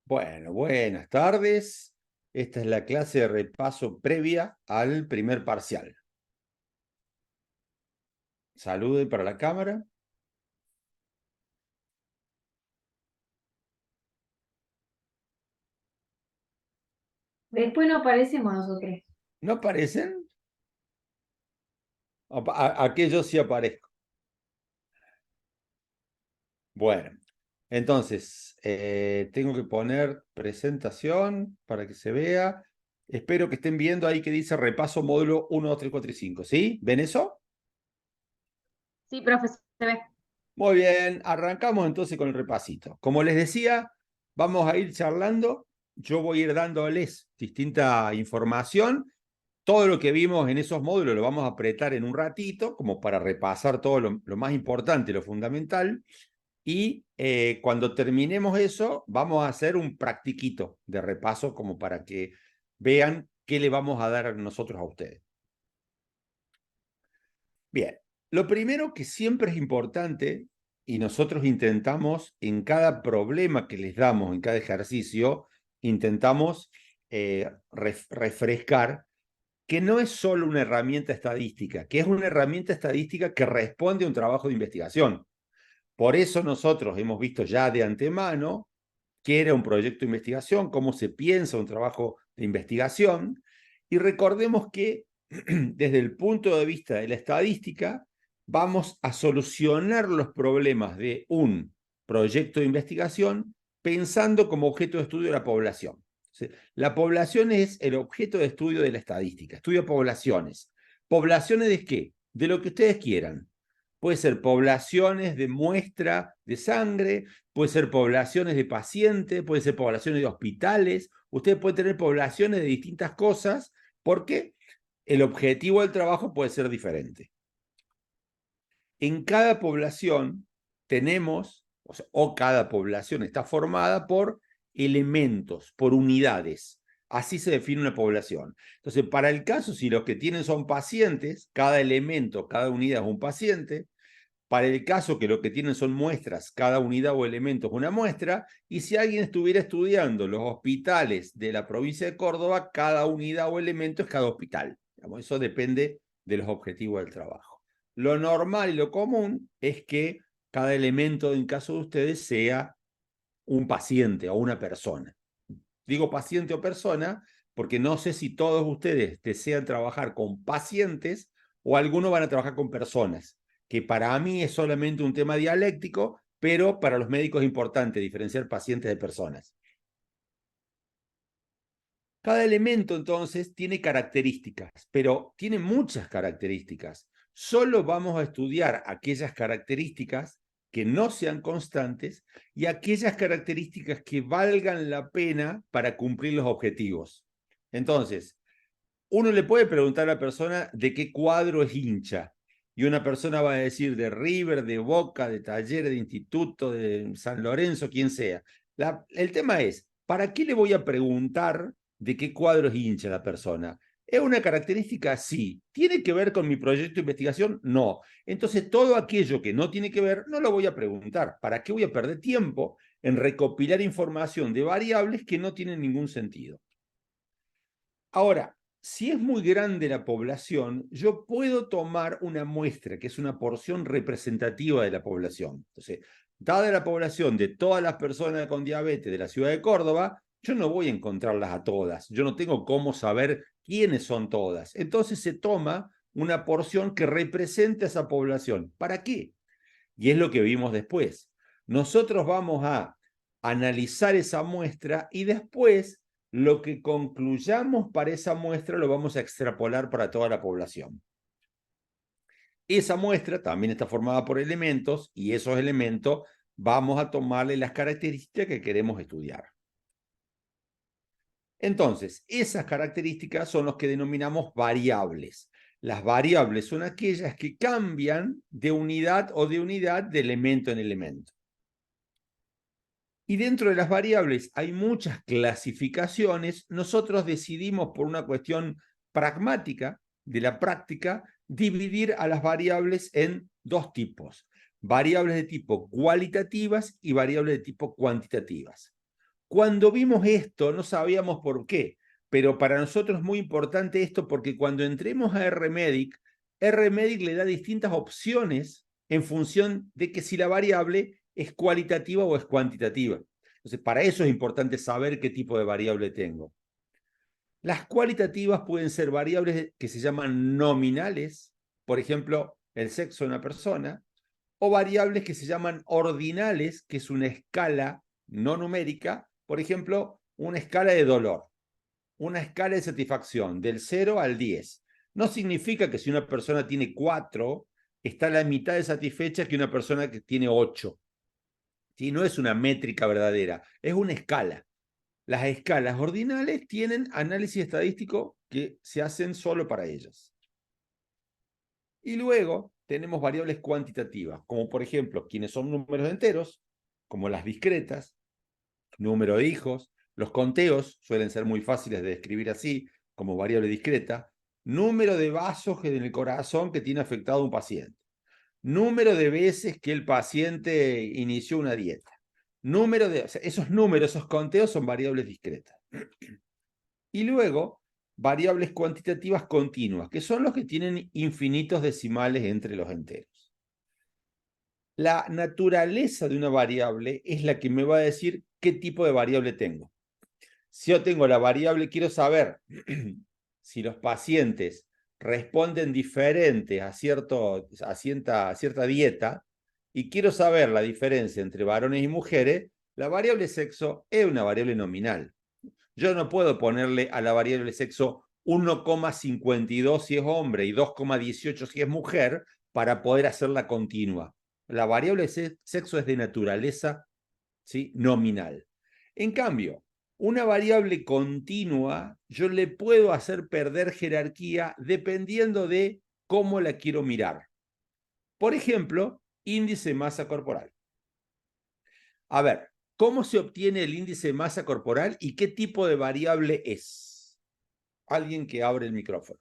Bueno, buenas tardes. Esta es la clase de repaso previa al primer parcial. Salude para la cámara. Después no aparecemos nosotros. ¿No aparecen? Aquellos sí aparezco. Bueno, entonces, tengo que poner presentación para que se vea. Espero que estén viendo ahí que dice repaso módulo 1, 2, 3, 4 y 5. ¿Sí? ¿Ven eso? Sí, profe, se ve. Muy bien, arrancamos entonces con el repasito. Como les decía, vamos a ir charlando. Yo voy a ir dándoles distinta información. Todo lo que vimos en esos módulos lo vamos a apretar en un ratito, como para repasar todo lo más importante, lo fundamental. Y cuando terminemos eso, vamos a hacer un practiquito de repaso, como para que vean qué le vamos a dar nosotros a ustedes. Bien, lo primero que siempre es importante, y nosotros intentamos en cada problema que les damos, en cada ejercicio, intentamos refrescar que no es solo una herramienta estadística, que es una herramienta estadística que responde a un trabajo de investigación. Por eso nosotros hemos visto ya de antemano qué era un proyecto de investigación, cómo se piensa un trabajo de investigación, y recordemos que desde el punto de vista de la estadística vamos a solucionar los problemas de un proyecto de investigación pensando como objeto de estudio la población. La población es el objeto de estudio de la estadística, estudia poblaciones. ¿Poblaciones de qué? De lo que ustedes quieran. Puede ser poblaciones de muestra de sangre, puede ser poblaciones de pacientes, puede ser poblaciones de hospitales. Usted puede tener poblaciones de distintas cosas porque el objetivo del trabajo puede ser diferente. En cada población tenemos, o cada población está formada por elementos, por unidades. Así se define una población. Entonces, para el caso, si los que tienen son pacientes, cada elemento, cada unidad es un paciente. Para el caso que lo que tienen son muestras, cada unidad o elemento es una muestra, y si alguien estuviera estudiando los hospitales de la provincia de Córdoba, cada unidad o elemento es cada hospital. Eso depende de los objetivos del trabajo. Lo normal y lo común es que cada elemento, en caso de ustedes, sea un paciente o una persona. Digo paciente o persona porque no sé si todos ustedes desean trabajar con pacientes o algunos van a trabajar con personas, que para mí es solamente un tema dialéctico, pero para los médicos es importante diferenciar pacientes de personas. Cada elemento entonces tiene características, pero tiene muchas características. Solo vamos a estudiar aquellas características que no sean constantes y aquellas características que valgan la pena para cumplir los objetivos. Entonces, uno le puede preguntar a la persona de qué cuadro es hincha, y una persona va a decir de River, de Boca, de Talleres, de Instituto, de San Lorenzo, quien sea. El tema es, ¿para qué le voy a preguntar de qué cuadro es hincha la persona? ¿Es una característica? Sí. ¿Tiene que ver con mi proyecto de investigación? No. Entonces, todo aquello que no tiene que ver, no lo voy a preguntar. ¿Para qué voy a perder tiempo en recopilar información de variables que no tienen ningún sentido? Ahora, si es muy grande la población, yo puedo tomar una muestra, que es una porción representativa de la población. Entonces, dada la población de todas las personas con diabetes de la ciudad de Córdoba, yo no voy a encontrarlas a todas. Yo no tengo cómo saber quiénes son todas. Entonces se toma una porción que represente a esa población. ¿Para qué? Y es lo que vimos después. Nosotros vamos a analizar esa muestra y después lo que concluyamos para esa muestra lo vamos a extrapolar para toda la población. Esa muestra también está formada por elementos y esos elementos vamos a tomarle las características que queremos estudiar. Entonces, esas características son los que denominamos variables. Las variables son aquellas que cambian de unidad o de unidad de elemento en elemento. Y dentro de las variables hay muchas clasificaciones. Nosotros decidimos por una cuestión pragmática de la práctica dividir a las variables en dos tipos. Variables de tipo cualitativas y variables de tipo cuantitativas. Cuando vimos esto, no sabíamos por qué, pero para nosotros es muy importante esto porque cuando entremos a RMedic, RMedic le da distintas opciones en función de que si la variable es cualitativa o es cuantitativa. Entonces, para eso es importante saber qué tipo de variable tengo. Las cualitativas pueden ser variables que se llaman nominales, por ejemplo, el sexo de una persona, o variables que se llaman ordinales, que es una escala no numérica, por ejemplo, una escala de dolor, una escala de satisfacción del 0 al 10. No significa que si una persona tiene 4, está a la mitad de satisfecha que una persona que tiene 8. ¿Sí? No es una métrica verdadera, es una escala. Las escalas ordinales tienen análisis estadístico que se hacen solo para ellas. Y luego tenemos variables cuantitativas, como por ejemplo, quienes son números enteros, como las discretas, número de hijos, los conteos suelen ser muy fáciles de describir así, como variable discreta, número de vasos en el corazón que tiene afectado a un paciente, número de veces que el paciente inició una dieta, número de, o sea, esos números, esos conteos son variables discretas. Y luego, variables cuantitativas continuas, que son los que tienen infinitos decimales entre los enteros. La naturaleza de una variable es la que me va a decir qué tipo de variable tengo. Si yo tengo la variable, quiero saber si los pacientes responden diferente a cierta dieta y quiero saber la diferencia entre varones y mujeres, la variable sexo es una variable nominal. Yo no puedo ponerle a la variable sexo 1,52 si es hombre y 2,18 si es mujer para poder hacerla continua. La variable sexo es de naturaleza, ¿sí?, nominal. En cambio, una variable continua yo le puedo hacer perder jerarquía dependiendo de cómo la quiero mirar. Por ejemplo, índice de masa corporal. A ver, ¿cómo se obtiene el índice de masa corporal y qué tipo de variable es? Alguien que abre el micrófono.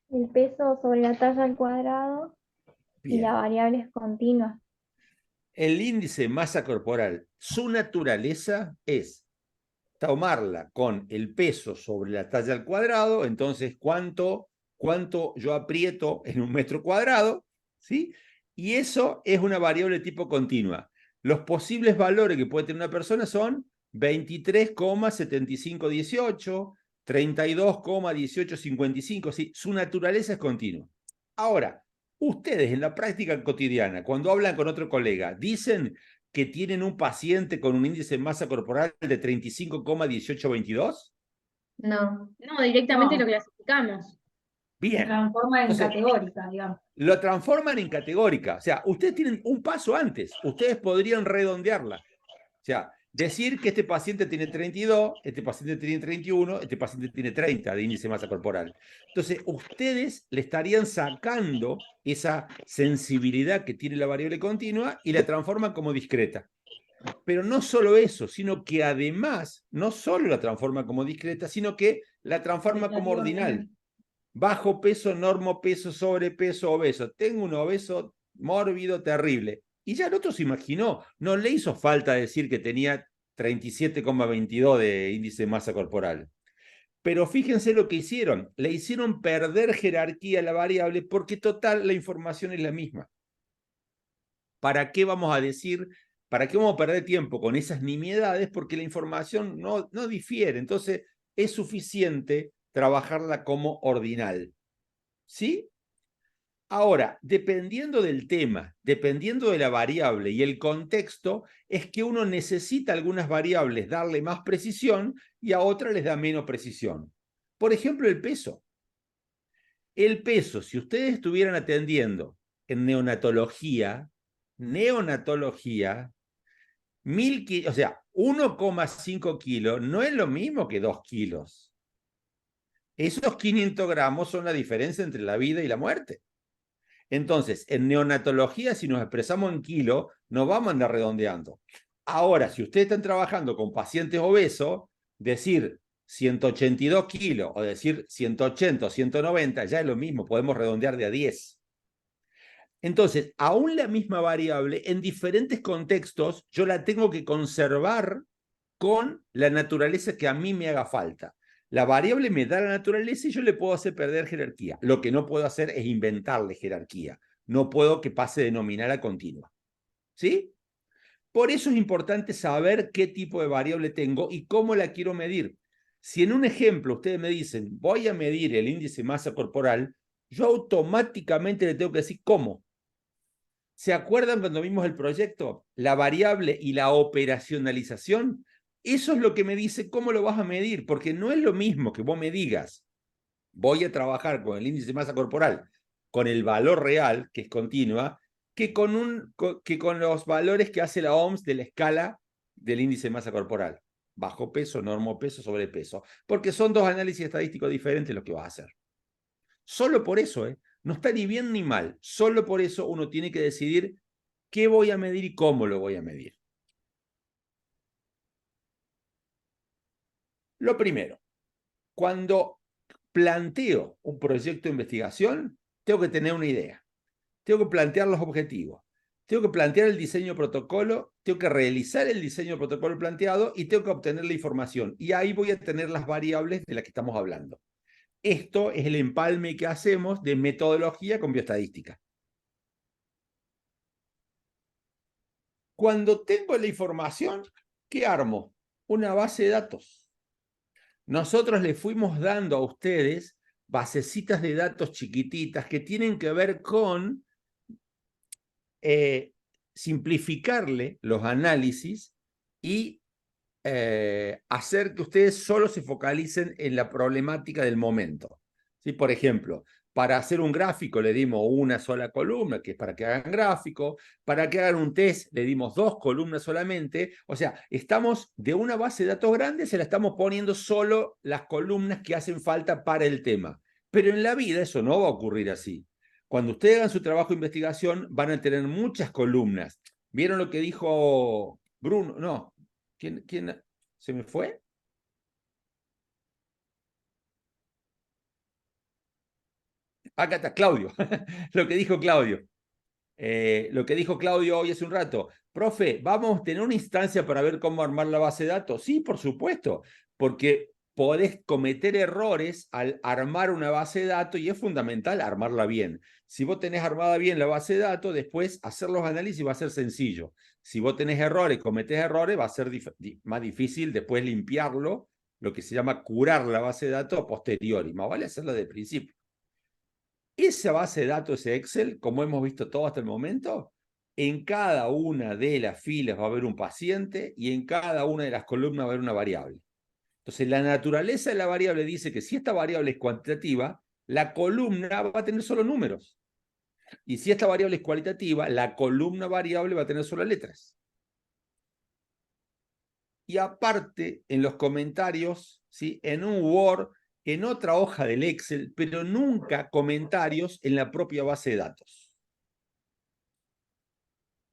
El peso sobre la talla al cuadrado y la Bien. variable es continua. El índice de masa corporal, su naturaleza es tomarla con el peso sobre la talla al cuadrado, entonces cuánto yo aprieto en un metro cuadrado, ¿sí? Y eso es una variable de tipo continua. Los posibles valores que puede tener una persona son 23,7518, 32,1855, ¿sí? Su naturaleza es continua. Ahora, ustedes en la práctica cotidiana, cuando hablan con otro colega, dicen que tienen un paciente con un índice de masa corporal de 35,1822? No. No, directamente No. lo clasificamos. Se Bien. transforma en Entonces, categórica, digamos. lo transforman en categórica. O sea, ustedes tienen un paso antes. Ustedes podrían redondearla. O sea, decir que este paciente tiene 32, este paciente tiene 31, este paciente tiene 30 de índice de masa corporal. Entonces, ustedes le estarían sacando esa sensibilidad que tiene la variable continua y la transforman como discreta. Pero no solo eso, sino que además, no solo la transforma como discreta, sino que la transforma como ordinal. Bajo peso, normopeso, sobrepeso, obeso. Tengo un obeso mórbido terrible. Y ya el otro se imaginó, no le hizo falta decir que tenía 37,22 de índice de masa corporal. Pero fíjense lo que hicieron, le hicieron perder jerarquía a la variable porque total la información es la misma. ¿Para qué vamos a decir, para qué vamos a perder tiempo con esas nimiedades? Porque la información no difiere, entonces es suficiente trabajarla como ordinal. ¿Sí? Ahora, dependiendo del tema, dependiendo de la variable y el contexto, es que uno necesita a algunas variables darle más precisión y a otras les da menos precisión. Por ejemplo, el peso. El peso, si ustedes estuvieran atendiendo en neonatología, 1,5 kilos no es lo mismo que 2 kilos. Esos 500 gramos son la diferencia entre la vida y la muerte. Entonces, en neonatología, si nos expresamos en kilo, nos vamos a andar redondeando. Ahora, si ustedes están trabajando con pacientes obesos, decir 182 kilos o decir 180 o 190 ya es lo mismo, podemos redondear de a 10. Entonces, aún la misma variable, en diferentes contextos, yo la tengo que conservar con la naturaleza que a mí me haga falta. La variable me da la naturaleza y yo le puedo hacer perder jerarquía. Lo que no puedo hacer es inventarle jerarquía. No puedo que pase de nominal a continua. ¿Sí? Por eso es importante saber qué tipo de variable tengo y cómo la quiero medir. Si en un ejemplo ustedes me dicen, voy a medir el índice de masa corporal, yo automáticamente le tengo que decir cómo. ¿Se acuerdan cuando vimos el proyecto? La variable y la operacionalización. Eso es lo que me dice cómo lo vas a medir, porque no es lo mismo que vos me digas, voy a trabajar con el índice de masa corporal, con el valor real, que es continua, que con los valores que hace la OMS de la escala del índice de masa corporal. Bajo peso, normopeso, sobrepeso. Porque son dos análisis estadísticos diferentes los que vas a hacer. Solo por eso, no está ni bien ni mal. Solo por eso uno tiene que decidir qué voy a medir y cómo lo voy a medir. Lo primero, cuando planteo un proyecto de investigación, tengo que tener una idea. Tengo que plantear los objetivos. Tengo que plantear el diseño protocolo, tengo que realizar el diseño protocolo planteado y tengo que obtener la información. Y ahí voy a tener las variables de las que estamos hablando. Esto es el empalme que hacemos de metodología con bioestadística. Cuando tengo la información, ¿qué armo? Una base de datos. Nosotros le fuimos dando a ustedes basecitas de datos chiquititas que tienen que ver con simplificarle los análisis y hacer que ustedes solo se focalicen en la problemática del momento. ¿Sí? Por ejemplo, para hacer un gráfico le dimos una sola columna, que es para que hagan gráfico. Para que hagan un test le dimos 2 columnas solamente. O sea, estamos de una base de datos grande, se la estamos poniendo solo las columnas que hacen falta para el tema. Pero en la vida eso no va a ocurrir así. Cuando ustedes hagan su trabajo de investigación, van a tener muchas columnas. ¿Vieron lo que dijo Bruno? No. ¿Quién se me fue? Acá está, Claudio. Lo que dijo Claudio. Lo que dijo Claudio hoy hace un rato. Profe, ¿vamos a tener una instancia para ver cómo armar la base de datos? Sí, por supuesto, porque podés cometer errores al armar una base de datos y es fundamental armarla bien. Si vos tenés armada bien la base de datos, después hacer los análisis va a ser sencillo. Si vos tenés errores, cometés errores, va a ser más difícil después limpiarlo, lo que se llama curar la base de datos a posteriori. Más vale hacerlo de principio. Esa base de datos, ese Excel, como hemos visto todo hasta el momento, en cada una de las filas va a haber un paciente y en cada una de las columnas va a haber una variable. Entonces, la naturaleza de la variable dice que si esta variable es cuantitativa, la columna va a tener solo números. Y si esta variable es cualitativa, la columna variable va a tener solo letras. Y aparte, en los comentarios, ¿sí? En un Word, en otra hoja del Excel, pero nunca comentarios en la propia base de datos.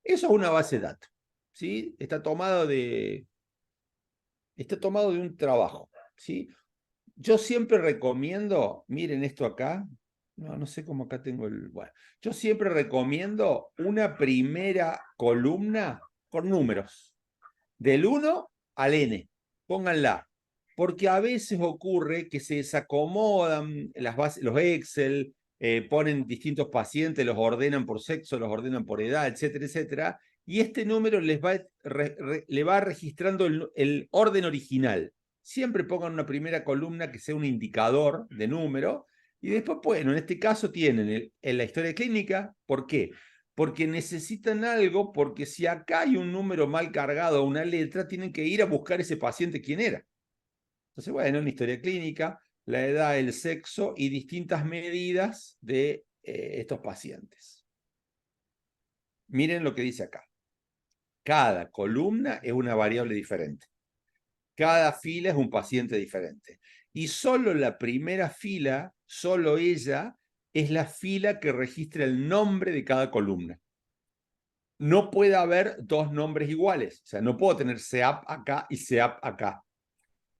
Eso es una base de datos, ¿sí? Está tomado de un trabajo, ¿sí? Yo siempre recomiendo, miren esto acá, no sé cómo acá tengo el... Bueno, yo siempre recomiendo una primera columna con números, del 1 al N, pónganla, porque a veces ocurre que se desacomodan las bases, los Excel, ponen distintos pacientes, los ordenan por sexo, los ordenan por edad, etcétera, etcétera, y este número le va registrando el orden original. Siempre pongan una primera columna que sea un indicador de número, y después, bueno, en este caso tienen en la historia clínica. ¿Por qué? Porque necesitan algo, porque si acá hay un número mal cargado o una letra, tienen que ir a buscar ese paciente quién era. Entonces, bueno, una historia clínica, la edad, el sexo y distintas medidas de estos pacientes. Miren lo que dice acá. Cada columna es una variable diferente. Cada fila es un paciente diferente. Y solo la primera fila, solo ella, es la fila que registra el nombre de cada columna. No puede haber 2 nombres iguales. O sea, no puedo tener SEAP acá y SEAP acá.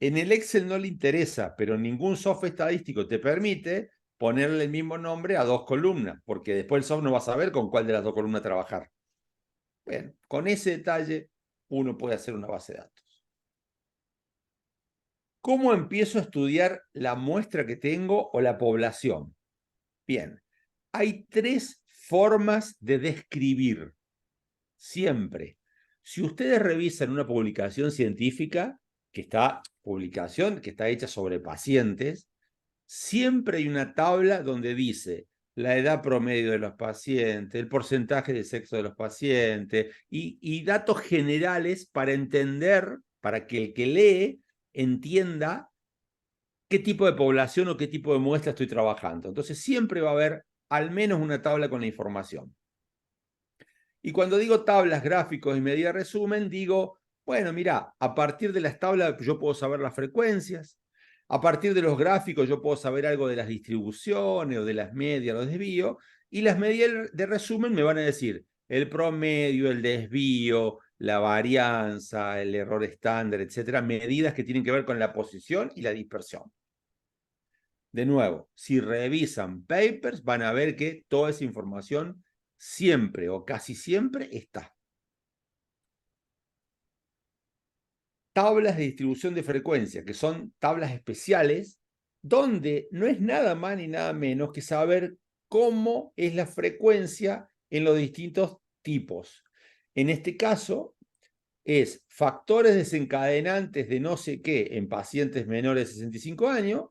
En el Excel no le interesa, pero ningún software estadístico te permite ponerle el mismo nombre a 2 columnas, porque después el software no va a saber con cuál de las 2 columnas trabajar. Bien, con ese detalle uno puede hacer una base de datos. ¿Cómo empiezo a estudiar la muestra que tengo o la población? Bien, hay 3 formas de describir. Siempre. Si ustedes revisan una publicación científica, que está hecha sobre pacientes, siempre hay una tabla donde dice la edad promedio de los pacientes, el porcentaje de sexo de los pacientes y datos generales para entender, para que el que lee entienda qué tipo de población o qué tipo de muestra estoy trabajando. Entonces siempre va a haber al menos una tabla con la información. Y cuando digo tablas, gráficos y medida resumen, digo, bueno, mira, a partir de las tablas yo puedo saber las frecuencias, a partir de los gráficos yo puedo saber algo de las distribuciones o de las medias, los desvíos, y las medidas de resumen me van a decir el promedio, el desvío, la varianza, el error estándar, etcétera, medidas que tienen que ver con la posición y la dispersión. De nuevo, si revisan papers, van a ver que toda esa información siempre o casi siempre está. Tablas de distribución de frecuencia, que son tablas especiales, donde no es nada más ni nada menos que saber cómo es la frecuencia en los distintos tipos. En este caso, es factores desencadenantes de no sé qué en pacientes menores de 65 años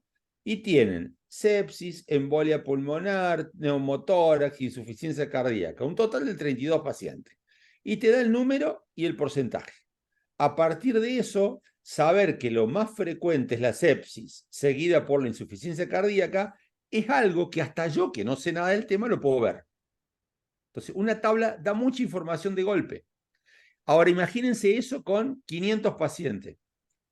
y tienen sepsis, embolia pulmonar, neumotórax, insuficiencia cardíaca, un total de 32 pacientes. Y te da el número y el porcentaje. A partir de eso, saber que lo más frecuente es la sepsis, seguida por la insuficiencia cardíaca, es algo que hasta yo, que no sé nada del tema, lo puedo ver. Entonces, una tabla da mucha información de golpe. Ahora, imagínense eso con 500 pacientes.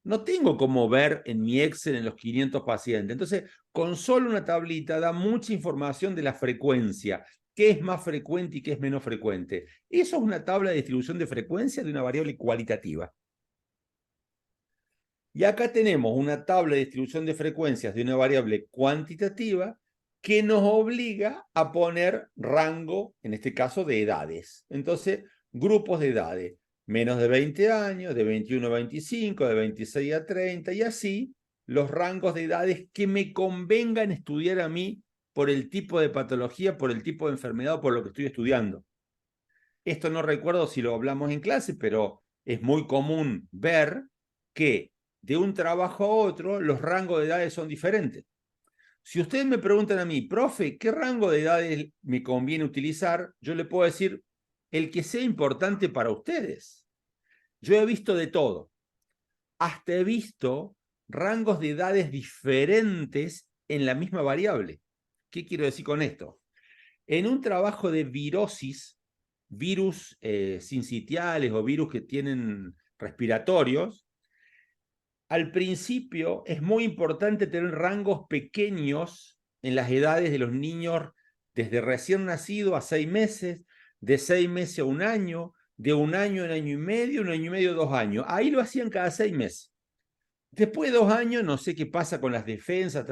No tengo cómo ver en mi Excel en los 500 pacientes. Entonces, con solo una tablita da mucha información de la frecuencia. ¿Qué es más frecuente y qué es menos frecuente? Eso es una tabla de distribución de frecuencia de una variable cualitativa. Y acá tenemos una tabla de distribución de frecuencias de una variable cuantitativa que nos obliga a poner rango, en este caso, de edades. Entonces, grupos de edades. Menos de 20 años, de 21 a 25, de 26 a 30, y así los rangos de edades que me convengan estudiar a mí por el tipo de patología, por el tipo de enfermedad o por lo que estoy estudiando. Esto no recuerdo si lo hablamos en clase, pero es muy común ver que de un trabajo a otro los rangos de edades son diferentes. Si ustedes me preguntan a mí, profe, ¿qué rango de edades me conviene utilizar? Yo le puedo decir el que sea importante para ustedes. Yo he visto de todo. Hasta he visto rangos de edades diferentes en la misma variable. ¿Qué quiero decir con esto? En un trabajo de virosis, virus sincitiales o virus que tienen respiratorios, al principio es muy importante tener rangos pequeños en las edades de los niños desde recién nacido a 6 meses, de 6 meses a 1 año, de 1 año a 1 año y medio, 1 año y medio, 2 años. Ahí lo hacían cada 6 meses. Después de 2 años, no sé qué pasa con las defensas,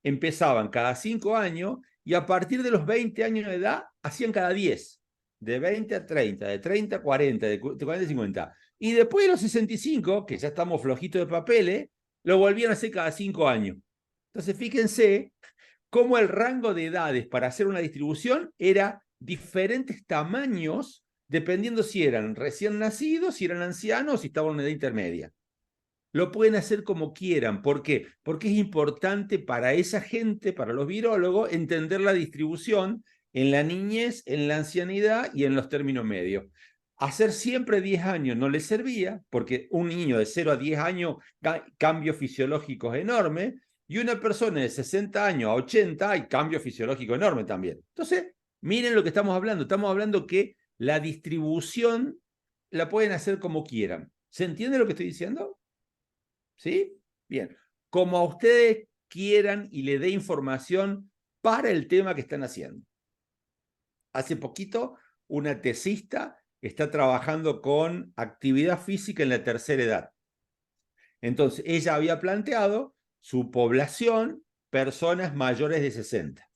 empezaban cada 5 años y a partir de los 20 años de edad hacían cada 10. De 20 a 30, de 30 a 40, de 40 a 50. Y después de los 65, que ya estamos flojitos de papeles, lo volvían a hacer cada 5 años. Entonces, fíjense cómo el rango de edades para hacer una distribución era diferentes tamaños, dependiendo si eran recién nacidos, si eran ancianos, si estaban en una edad intermedia. Lo pueden hacer como quieran. ¿Por qué? Porque es importante para esa gente, para los virólogos, entender la distribución en la niñez, en la ancianidad y en los términos medios. Hacer siempre 10 años no les servía, porque un niño de 0 a 10 años, cambios fisiológicos enormes, y una persona de 60 años a 80 hay cambio fisiológico enorme también. Entonces, miren lo que estamos hablando. Estamos hablando que la distribución la pueden hacer como quieran. ¿Se entiende lo que estoy diciendo? ¿Sí? Bien. Como a ustedes quieran y le dé información para el tema que están haciendo. Hace poquito, una tesista está trabajando con actividad física en la tercera edad. Entonces, ella había planteado su población personas mayores de 60.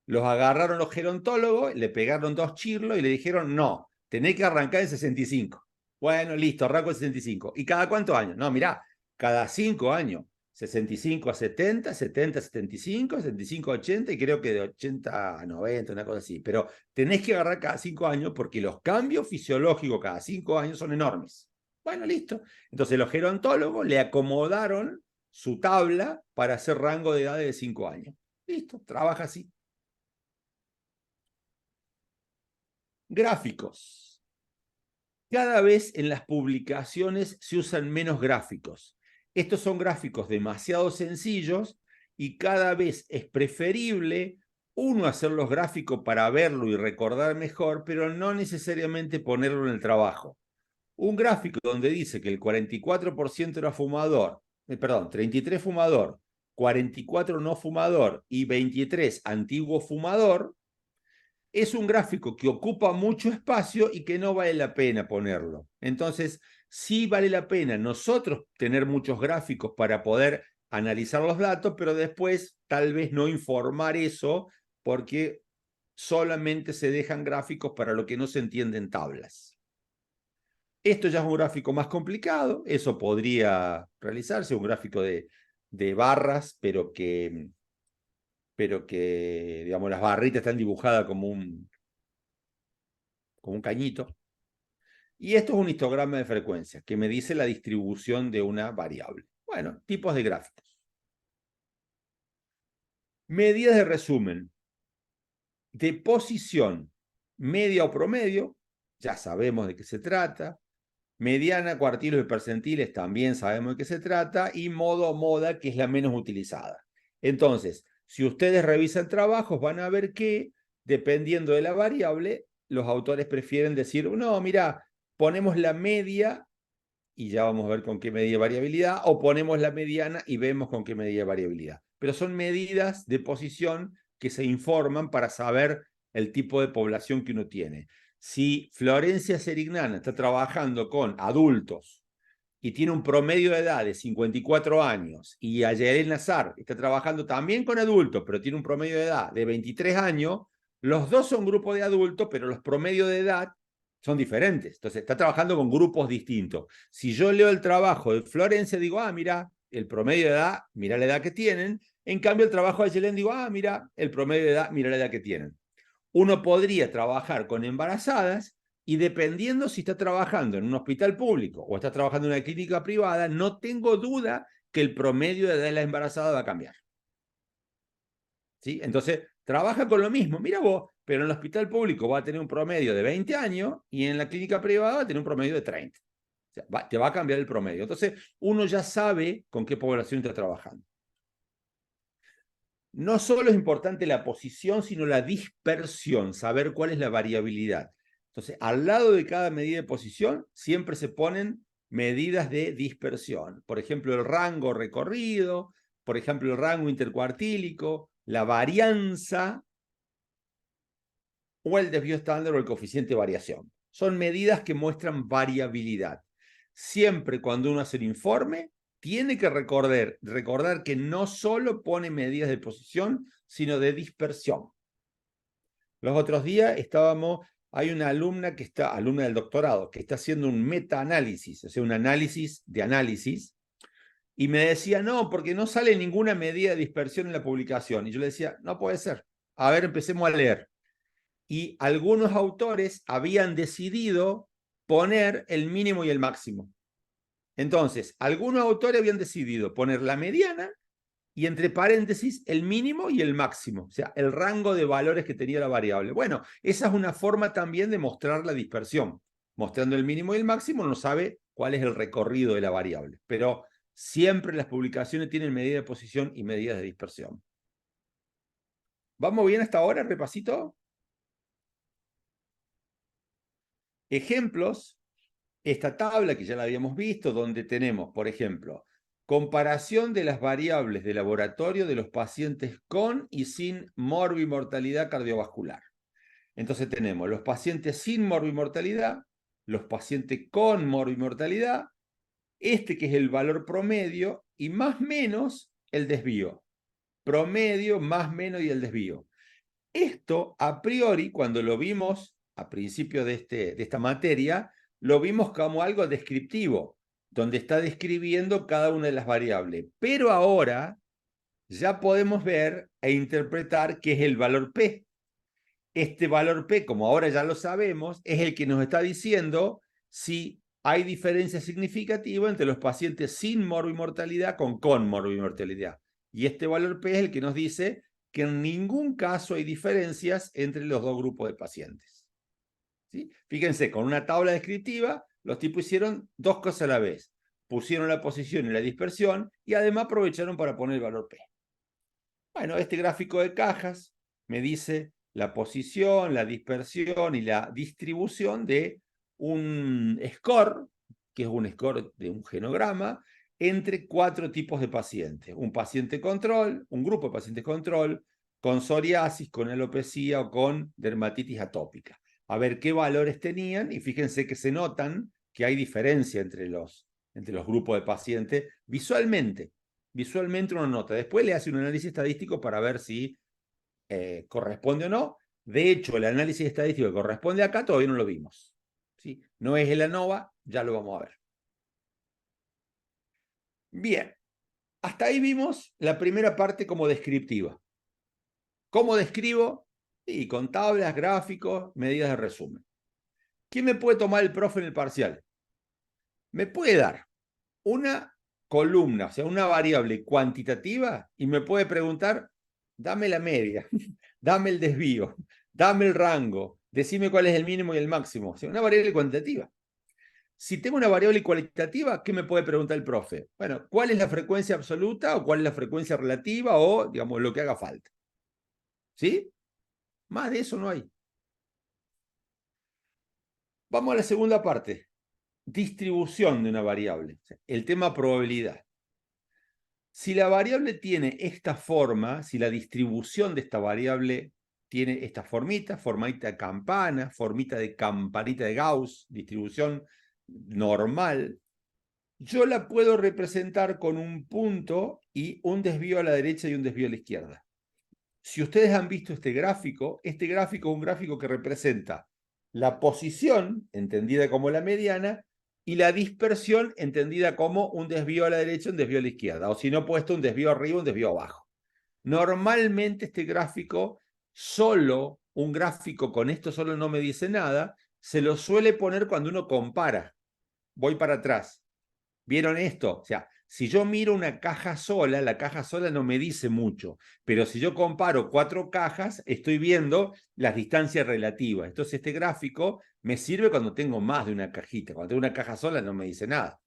Los agarraron los gerontólogos, le pegaron 2 chirlos y le dijeron, no, tenés que arrancar en 65. Bueno, listo, arranco en 65. ¿Y cada cuántos años? No, mirá, cada 5 años. 65 a 70, 70 a 75, 75 a 80 y creo que de 80 a 90, una cosa así. Pero tenés que agarrar cada 5 años porque los cambios fisiológicos cada 5 años son enormes. Bueno, listo. Entonces los gerontólogos le acomodaron su tabla para hacer rango de edad de 5 años. Listo, trabaja así. Gráficos. Cada vez en las publicaciones se usan menos gráficos. Estos son gráficos demasiado sencillos y cada vez es preferible uno hacer los gráficos para verlo y recordar mejor, pero no necesariamente ponerlo en el trabajo. Un gráfico donde dice que el 44% era fumador, 33 fumador, 44 no fumador y 23 antiguo fumador, es un gráfico que ocupa mucho espacio y que no vale la pena ponerlo. Entonces, sí vale la pena nosotros tener muchos gráficos para poder analizar los datos, pero después tal vez no informar eso porque solamente se dejan gráficos para lo que no se entiende en tablas. Esto ya es un gráfico más complicado, eso podría realizarse, un gráfico de barras, pero que, digamos, las barritas están dibujadas como un cañito. Y esto es un histograma de frecuencia que me dice la distribución de una variable. Bueno, tipos de gráficos. Medidas de resumen. De posición, media o promedio, ya sabemos de qué se trata. Mediana, cuartilos y percentiles, también sabemos de qué se trata. Y modo o moda, que es la menos utilizada. Entonces, si ustedes revisan trabajos, van a ver que, dependiendo de la variable, los autores prefieren decir, no, mira, ponemos la media y ya vamos a ver con qué medida de variabilidad, o ponemos la mediana y vemos con qué medida de variabilidad. Pero son medidas de posición que se informan para saber el tipo de población que uno tiene. Si Florencia Serignana está trabajando con adultos y tiene un promedio de edad de 54 años, y Ayelén Nazar está trabajando también con adultos, pero tiene un promedio de edad de 23 años, los dos son grupos de adultos, pero los promedios de edad son diferentes. Entonces, está trabajando con grupos distintos. Si yo leo el trabajo de Florencia, digo, mira, el promedio de edad, mira la edad que tienen. En cambio, el trabajo de Ayelén, digo, mira, el promedio de edad, mira la edad que tienen. Uno podría trabajar con embarazadas y dependiendo si está trabajando en un hospital público o está trabajando en una clínica privada, no tengo duda que el promedio de edad de la embarazada va a cambiar. ¿Sí? Entonces, trabaja con lo mismo. Mira vos, pero en el hospital público va a tener un promedio de 20 años y en la clínica privada va a tener un promedio de 30. O sea, te va a cambiar el promedio. Entonces, uno ya sabe con qué población está trabajando. No solo es importante la posición, sino la dispersión, saber cuál es la variabilidad. Entonces, al lado de cada medida de posición, siempre se ponen medidas de dispersión. Por ejemplo, el rango recorrido, por ejemplo, el rango intercuartílico, la varianza o el desvío estándar o el coeficiente de variación. Son medidas que muestran variabilidad. Siempre cuando uno hace el informe, tiene que recordar que no solo pone medidas de posición, sino de dispersión. Los otros días hay una alumna del doctorado, que está haciendo un metaanálisis, o sea, un análisis de análisis, y me decía, no, porque no sale ninguna medida de dispersión en la publicación. Y yo le decía, no puede ser. A ver, empecemos a leer. Y algunos autores habían decidido poner el mínimo y el máximo. Entonces, algunos autores habían decidido poner la mediana y entre paréntesis el mínimo y el máximo, o sea, el rango de valores que tenía la variable. Bueno, esa es una forma también de mostrar la dispersión. Mostrando el mínimo y el máximo, uno sabe cuál es el recorrido de la variable. Pero siempre las publicaciones tienen medida de posición y medidas de dispersión. ¿Vamos bien hasta ahora, repasito? Ejemplos. Esta tabla que ya la habíamos visto, donde tenemos, por ejemplo, comparación de las variables de laboratorio de los pacientes con y sin morbimortalidad cardiovascular. Entonces tenemos los pacientes sin morbimortalidad, los pacientes con morbimortalidad, que es el valor promedio, y más o menos el desvío. promedio, más, menos y el desvío. Esto, a priori, cuando lo vimos a principio de esta materia, lo vimos como algo descriptivo, donde está describiendo cada una de las variables. Pero ahora ya podemos ver e interpretar qué es el valor P. Este valor P, como ahora ya lo sabemos, es el que nos está diciendo si hay diferencia significativa entre los pacientes sin morbimortalidad con morbimortalidad. Y este valor P es el que nos dice que en ningún caso hay diferencias entre los dos grupos de pacientes. ¿Sí? Fíjense, con una tabla descriptiva, los tipos hicieron dos cosas a la vez. Pusieron la posición y la dispersión y además aprovecharon para poner el valor P. Bueno, este gráfico de cajas me dice la posición, la dispersión y la distribución de un score, que es un score de un genograma, entre 4 tipos de pacientes. Un paciente control, un grupo de pacientes control, con psoriasis, con alopecia o con dermatitis atópica. A ver qué valores tenían y fíjense que se notan que hay diferencia entre los grupos de pacientes visualmente. Visualmente uno nota. Después le hace un análisis estadístico para ver si corresponde o no. De hecho, el análisis estadístico que corresponde acá todavía no lo vimos. ¿Sí? No es el ANOVA, ya lo vamos a ver. Bien, hasta ahí vimos la primera parte como descriptiva. ¿Cómo describo? Sí, con tablas, gráficos, medidas de resumen. ¿Quién me puede tomar el profe en el parcial? Me puede dar una columna, o sea, una variable cuantitativa y me puede preguntar, dame la media, dame el desvío, dame el rango, decime cuál es el mínimo y el máximo. O sea, una variable cuantitativa. Si tengo una variable cualitativa, ¿qué me puede preguntar el profe? Bueno, ¿cuál es la frecuencia absoluta o cuál es la frecuencia relativa o, digamos, lo que haga falta? ¿Sí? Más de eso no hay. Vamos a la segunda parte. Distribución de una variable. El tema probabilidad. Si la variable tiene esta forma, si la distribución de esta variable tiene esta formita de campana, formita de campanita de Gauss, distribución normal, yo la puedo representar con un punto y un desvío a la derecha y un desvío a la izquierda. Si ustedes han visto este gráfico es un gráfico que representa la posición, entendida como la mediana, y la dispersión, entendida como un desvío a la derecha, un desvío a la izquierda, o si no, puesto un desvío arriba, un desvío abajo. Normalmente este gráfico, un gráfico con esto solo no me dice nada, se lo suele poner cuando uno compara. Voy para atrás. ¿Vieron esto? O sea, si yo miro una caja sola, la caja sola no me dice mucho, pero si yo comparo 4 cajas, estoy viendo las distancias relativas. Entonces este gráfico me sirve cuando tengo más de una cajita. Cuando tengo una caja sola no me dice nada.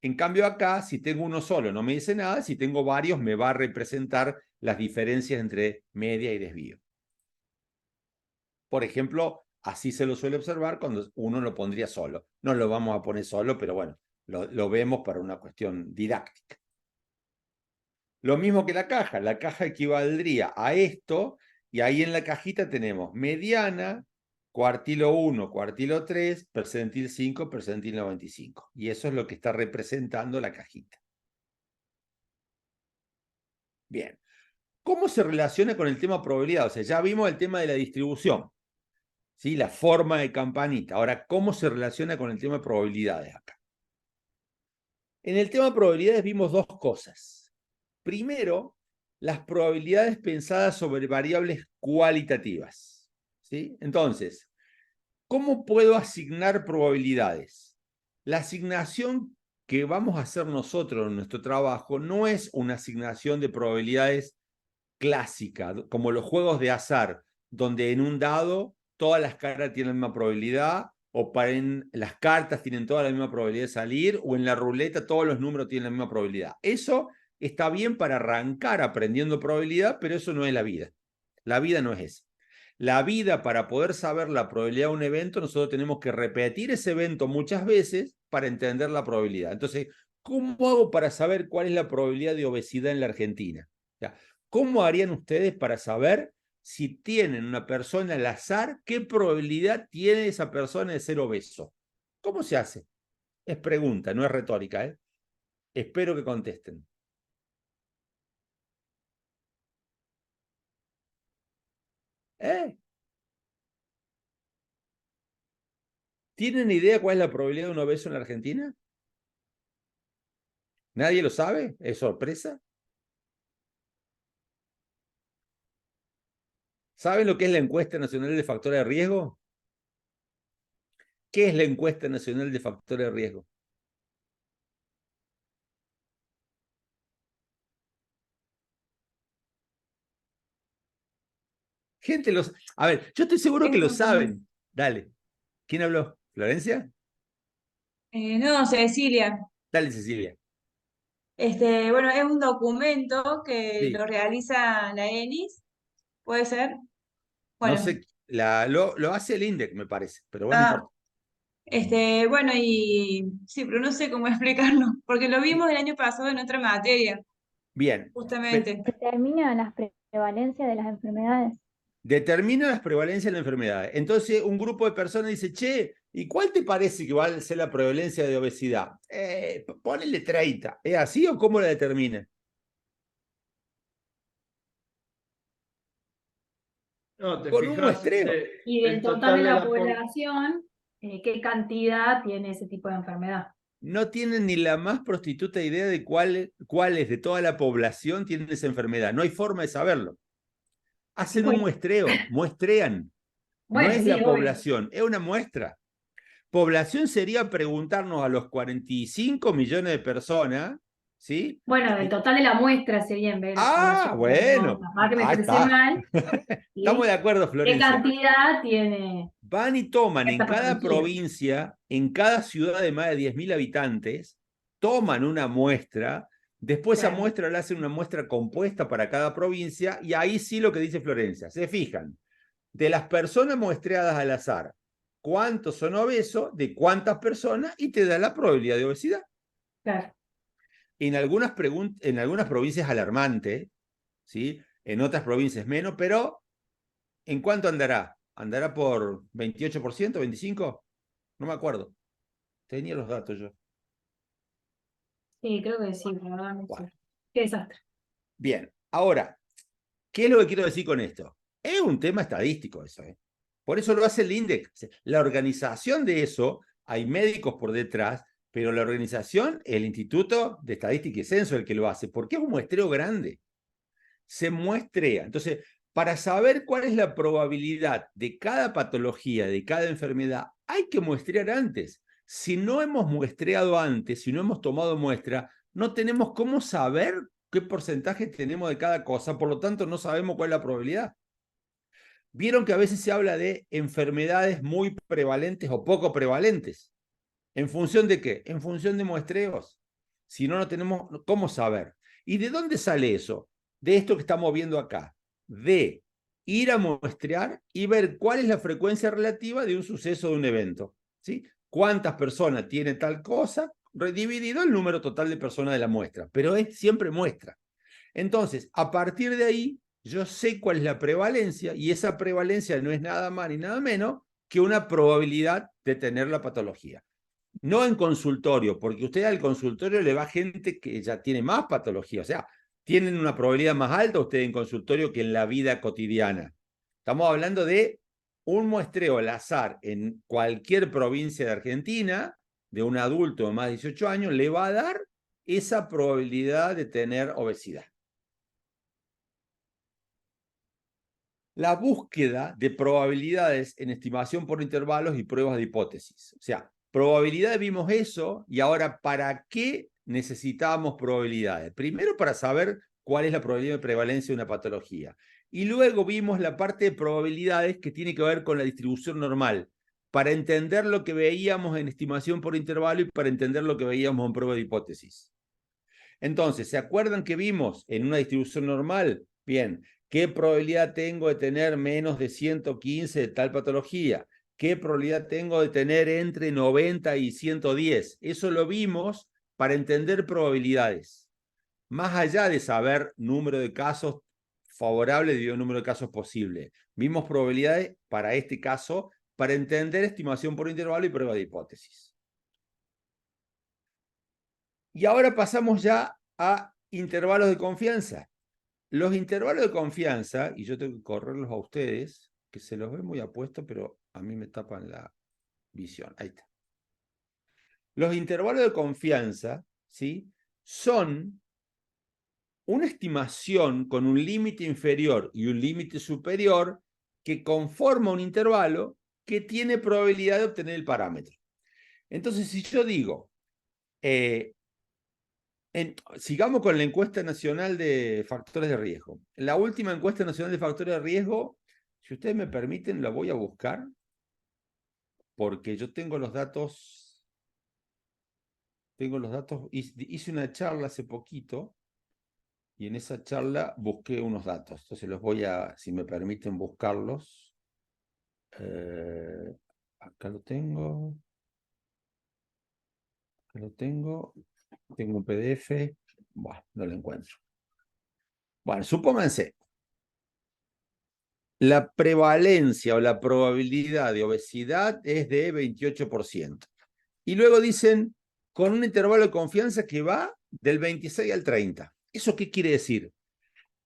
En cambio acá, si tengo uno solo no me dice nada, si tengo varios me va a representar las diferencias entre media y desvío. Por ejemplo, así se lo suele observar cuando uno lo pondría solo. No lo vamos a poner solo, pero bueno, lo vemos para una cuestión didáctica. Lo mismo que la caja equivaldría a esto, y ahí en la cajita tenemos mediana, cuartilo 1, cuartilo 3, percentil 5, percentil 95. Y eso es lo que está representando la cajita. Bien. ¿Cómo se relaciona con el tema probabilidad? O sea, ya vimos el tema de la distribución, ¿sí? La forma de campanita. Ahora, ¿cómo se relaciona con el tema de probabilidades acá? En el tema de probabilidades vimos dos cosas. Primero, las probabilidades pensadas sobre variables cualitativas, ¿sí? Entonces, ¿cómo puedo asignar probabilidades? La asignación que vamos a hacer nosotros en nuestro trabajo no es una asignación de probabilidades clásica, como los juegos de azar, donde en un dado todas las caras tienen la misma probabilidad, o en las cartas tienen toda la misma probabilidad de salir, o en la ruleta todos los números tienen la misma probabilidad. Eso está bien para arrancar aprendiendo probabilidad, pero eso no es la vida. La vida no es eso. La vida, para poder saber la probabilidad de un evento, nosotros tenemos que repetir ese evento muchas veces para entender la probabilidad. Entonces, ¿cómo hago para saber cuál es la probabilidad de obesidad en la Argentina? O sea, ¿cómo harían ustedes para saber si tienen una persona al azar, qué probabilidad tiene esa persona de ser obeso? ¿Cómo se hace? Es pregunta, no es retórica, ¿eh? Espero que contesten. ¿Tienen idea cuál es la probabilidad de un obeso en la Argentina? ¿Nadie lo sabe? ¿Es sorpresa? ¿Saben lo que es la encuesta nacional de factores de riesgo? ¿Qué es la encuesta nacional de factores de riesgo? Gente, a ver, yo estoy seguro que lo saben. Dale. ¿Quién habló? ¿Florencia? No, Cecilia. Dale, Cecilia. Bueno, es un documento que Sí. lo realiza la ENIS, ¿puede ser? No Bueno, sé, lo hace el INDEC, me parece, pero bueno, no ah, importa. bueno, y sí, pero no sé cómo explicarlo, porque lo vimos el año pasado en otra materia, Bien. justamente. Determina las prevalencias de las enfermedades. Determina las prevalencias de la enfermedad. Entonces, un grupo de personas dice, che, ¿y cuál te parece que va a ser la prevalencia de obesidad? Ponele 30. ¿Es así o cómo la determina? No, te Con un fijas muestreo. Y del el total de la po- población, ¿qué cantidad tiene ese tipo de enfermedad? No tienen ni la más prostituta idea de cuáles de toda la población tienen esa enfermedad. No hay forma de saberlo. Hacen un Bueno, muestreo, muestrean. No bueno, es sí, la obvio. población, es una muestra. Población sería preguntarnos a los 45 millones de personas, ¿sí? Bueno, del total de la muestra sería en vez de la población, pero no, Bueno, capaz que me ahí expresé está. mal, Estamos de ¿sí? acuerdo, ¿Qué Florencia. cantidad tiene Van y toman en esta cada patología? provincia, en cada ciudad de más de 10.000 habitantes, toman una muestra, después esa Claro, muestra la hacen una muestra compuesta para cada provincia, y ahí sí lo que dice Florencia, se fijan, de las personas muestreadas al azar, cuántos son obesos, de cuántas personas, y te da la probabilidad de obesidad. claro. En algunas provincias alarmante, ¿sí? En otras provincias menos, pero ¿en cuánto andará? ¿Andará por 28%, 25%? No me acuerdo. Tenía los datos yo. Sí, creo que sí, probablemente sí. Bueno, Qué desastre. bien. Ahora, ¿qué es lo que quiero decir con esto? Es un tema estadístico eso, ¿eh? Por eso lo hace el INDEC. La organización de eso, hay médicos por detrás, pero la organización, el Instituto de Estadística y Censo, el que lo hace, porque es un muestreo grande. Se muestrea. Entonces, para saber cuál es la probabilidad de cada patología, de cada enfermedad, hay que muestrear antes. Si no hemos muestreado antes, si no hemos tomado muestra, no tenemos cómo saber qué porcentaje tenemos de cada cosa, por lo tanto no sabemos cuál es la probabilidad. Vieron que a veces se habla de enfermedades muy prevalentes o poco prevalentes. ¿En función de qué? En función de muestreos. Si no, no tenemos cómo saber. ¿Y de dónde sale eso? De esto que estamos viendo acá. De ir a muestrear y ver cuál es la frecuencia relativa de un suceso, de un evento. ¿Sí? ¿Cuántas personas tiene tal cosa? Dividido el número total de personas de la muestra. Pero es siempre muestra. Entonces, a partir de ahí, yo sé cuál es la prevalencia, y esa prevalencia no es nada más ni nada menos que una probabilidad de tener la patología. No en consultorio, porque usted al consultorio le va gente que ya tiene más patología, o sea, tienen una probabilidad más alta usted en consultorio que en la vida cotidiana. Estamos hablando de un muestreo al azar en cualquier provincia de Argentina, de un adulto de más de 18 años, le va a dar esa probabilidad de tener obesidad. La búsqueda de probabilidades en estimación por intervalos y pruebas de hipótesis. O sea, probabilidades vimos eso, y ahora, ¿para qué necesitábamos probabilidades? Primero, para saber cuál es la probabilidad de prevalencia de una patología. Y luego vimos la parte de probabilidades que tiene que ver con la distribución normal, para entender lo que veíamos en estimación por intervalo y para entender lo que veíamos en prueba de hipótesis. Entonces, ¿se acuerdan que vimos en una distribución normal? Bien, ¿qué probabilidad tengo de tener menos de 115 de tal patología? ¿Qué probabilidad tengo de tener entre 90 y 110? Eso lo vimos para entender probabilidades. Más allá de saber número de casos favorables y número de casos posibles. Vimos probabilidades para este caso para entender estimación por intervalo y prueba de hipótesis. Y ahora pasamos ya a intervalos de confianza. Los intervalos de confianza, y yo tengo que correrlos a ustedes, que se los ve muy apuesto, pero a mí me tapan la visión. Ahí está. Los intervalos de confianza, ¿sí?, son una estimación con un límite inferior y un límite superior que conforma un intervalo que tiene probabilidad de obtener el parámetro. Entonces, si yo digo, sigamos con la encuesta nacional de factores de riesgo. La última encuesta nacional de factores de riesgo, si ustedes me permiten, la voy a buscar, porque yo tengo los datos, hice una charla hace poquito, y en esa charla busqué unos datos. Entonces los voy a, si me permiten buscarlos. Acá lo tengo. Acá lo tengo. Tengo un PDF. Bueno, no lo encuentro. Bueno, supónganse. La prevalencia o la probabilidad de obesidad es de 28%. Y luego dicen, con un intervalo de confianza que va del 26 al 30. ¿Eso qué quiere decir?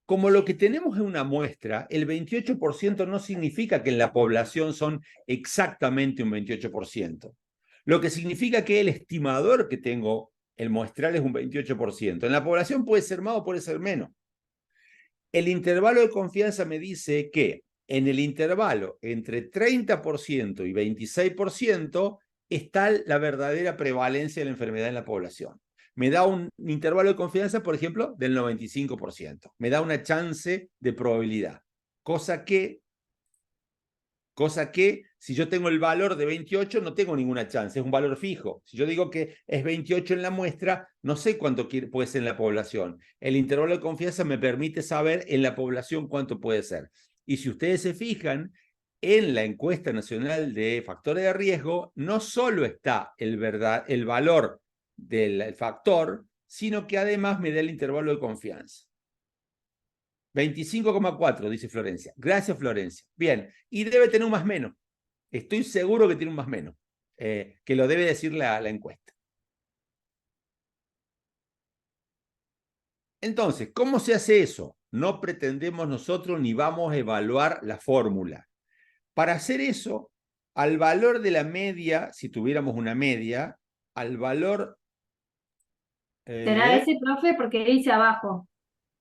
Como lo que tenemos en una muestra, el 28% no significa que en la población son exactamente un 28%. Lo que significa que el estimador que tengo, el muestral, es un 28%. En la población puede ser más o puede ser menos. El intervalo de confianza me dice que en el intervalo entre 30% y 26% está la verdadera prevalencia de la enfermedad en la población. Me da un intervalo de confianza, por ejemplo, del 95%. Me da una chance de probabilidad. Cosa que, si yo tengo el valor de 28, no tengo ninguna chance, es un valor fijo. Si yo digo que es 28 en la muestra, no sé cuánto puede ser en la población. El intervalo de confianza me permite saber en la población cuánto puede ser. Y si ustedes se fijan, en la encuesta nacional de factores de riesgo, no solo está el valor del factor, sino que además me da el intervalo de confianza. 25,4, dice Florencia. Gracias, Florencia. Bien, y debe tener un más menos. Estoy seguro que tiene un más menos, que lo debe decir la encuesta. Entonces, ¿cómo se hace eso? No pretendemos nosotros ni vamos a evaluar la fórmula. Para hacer eso, al valor de la media, si tuviéramos una media, al valor... ¿Será ese, profe? Porque dice abajo.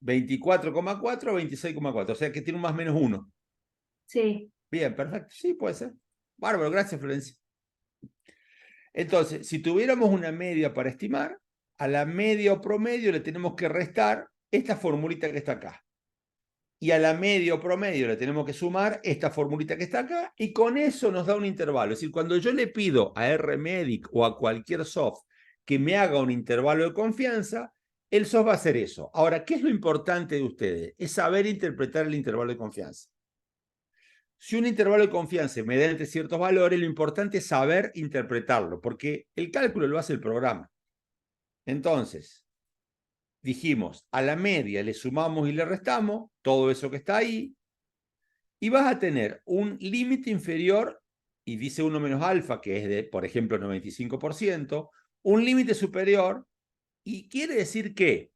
24,4 o 26,4, o sea que tiene un más menos 1. Sí. Bien, perfecto, sí, puede ser. Bárbaro, gracias, Florencia. Entonces, si tuviéramos una media para estimar, a la media o promedio le tenemos que restar esta formulita que está acá. Y a la media o promedio le tenemos que sumar esta formulita que está acá, y con eso nos da un intervalo. Es decir, cuando yo le pido a RMedic o a cualquier soft que me haga un intervalo de confianza, el soft va a hacer eso. Ahora, ¿qué es lo importante de ustedes? Es saber interpretar el intervalo de confianza. Si un intervalo de confianza me da entre ciertos valores, lo importante es saber interpretarlo, porque el cálculo lo hace el programa. Entonces, dijimos, a la media le sumamos y le restamos todo eso que está ahí, y vas a tener un límite inferior, y dice 1 menos alfa, que es de, por ejemplo, 95%, un límite superior, y quiere decir que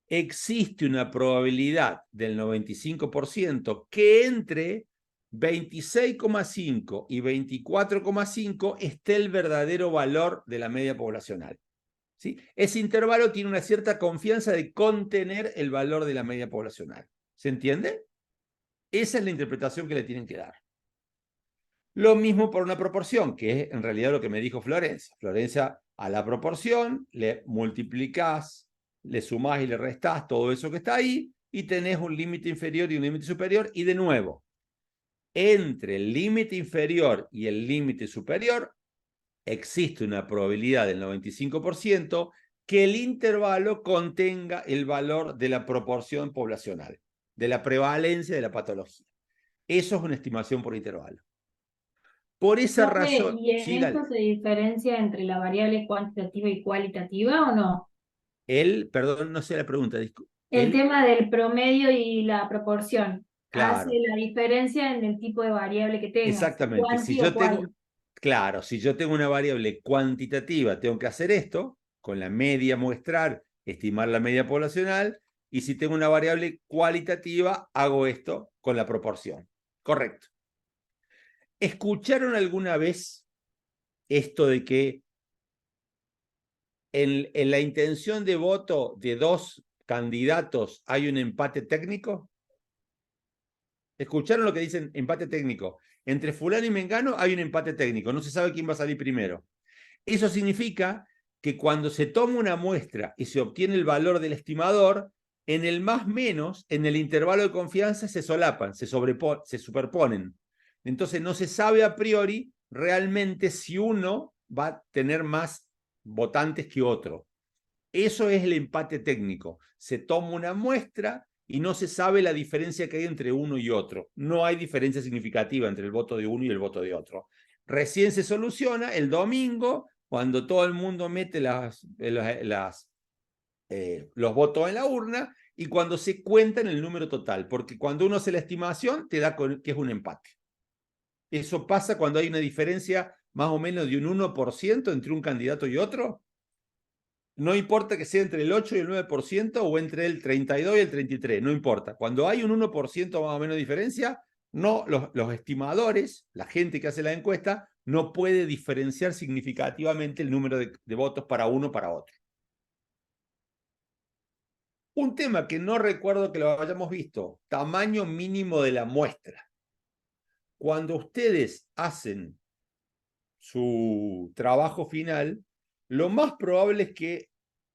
existe una probabilidad del 95% que entre 26,5 y 24,5 esté el verdadero valor de la media poblacional. ¿Sí? Ese intervalo tiene una cierta confianza de contener el valor de la media poblacional. ¿Se entiende? Esa es la interpretación que le tienen que dar. Lo mismo por una proporción, que es en realidad lo que me dijo Florencia. Florencia, a la proporción le multiplicás, le sumás y le restás todo eso que está ahí y tenés un límite inferior y un límite superior. Y de nuevo, entre el límite inferior y el límite superior existe una probabilidad del 95% que el intervalo contenga el valor de la proporción poblacional, de la prevalencia de la patología. Eso es una estimación por intervalo. Por esa Profe, razón... ¿y en Sí, esto dale. se diferencia entre la variable cuantitativa y cualitativa o no? Perdón, no sé la pregunta. El tema del promedio y la proporción hace Claro, la diferencia en el tipo de variable que tengas, exactamente. Si cuanti o yo tengo, cual. claro, si yo tengo una variable cuantitativa, tengo que hacer esto, con la media muestral, estimar la media poblacional, y si tengo una variable cualitativa, hago esto con la proporción. Correcto. ¿Escucharon alguna vez esto de que en la intención de voto de dos candidatos hay un empate técnico? ¿Escucharon lo que dicen empate técnico? Entre fulano y mengano hay un empate técnico, no se sabe quién va a salir primero. Eso significa que cuando se toma una muestra y se obtiene el valor del estimador, en el más menos, en el intervalo de confianza se solapan, se superponen. Entonces no se sabe a priori realmente si uno va a tener más votantes que otro. Eso es el empate técnico. Se toma una muestra y no se sabe la diferencia que hay entre uno y otro. No hay diferencia significativa entre el voto de uno y el voto de otro. Recién se soluciona el domingo, cuando todo el mundo mete los votos en la urna y cuando se cuenta en el número total, porque cuando uno hace la estimación te da que es un empate. Eso pasa cuando hay una diferencia más o menos de un 1% entre un candidato y otro. No importa que sea entre el 8 y el 9% o entre el 32 y el 33, no importa. Cuando hay un 1% más o menos de diferencia, no, los estimadores, la gente que hace la encuesta, no puede diferenciar significativamente el número de votos para uno o para otro. Un tema que no recuerdo que lo hayamos visto, tamaño mínimo de la muestra. Cuando ustedes hacen su trabajo final, lo más probable es que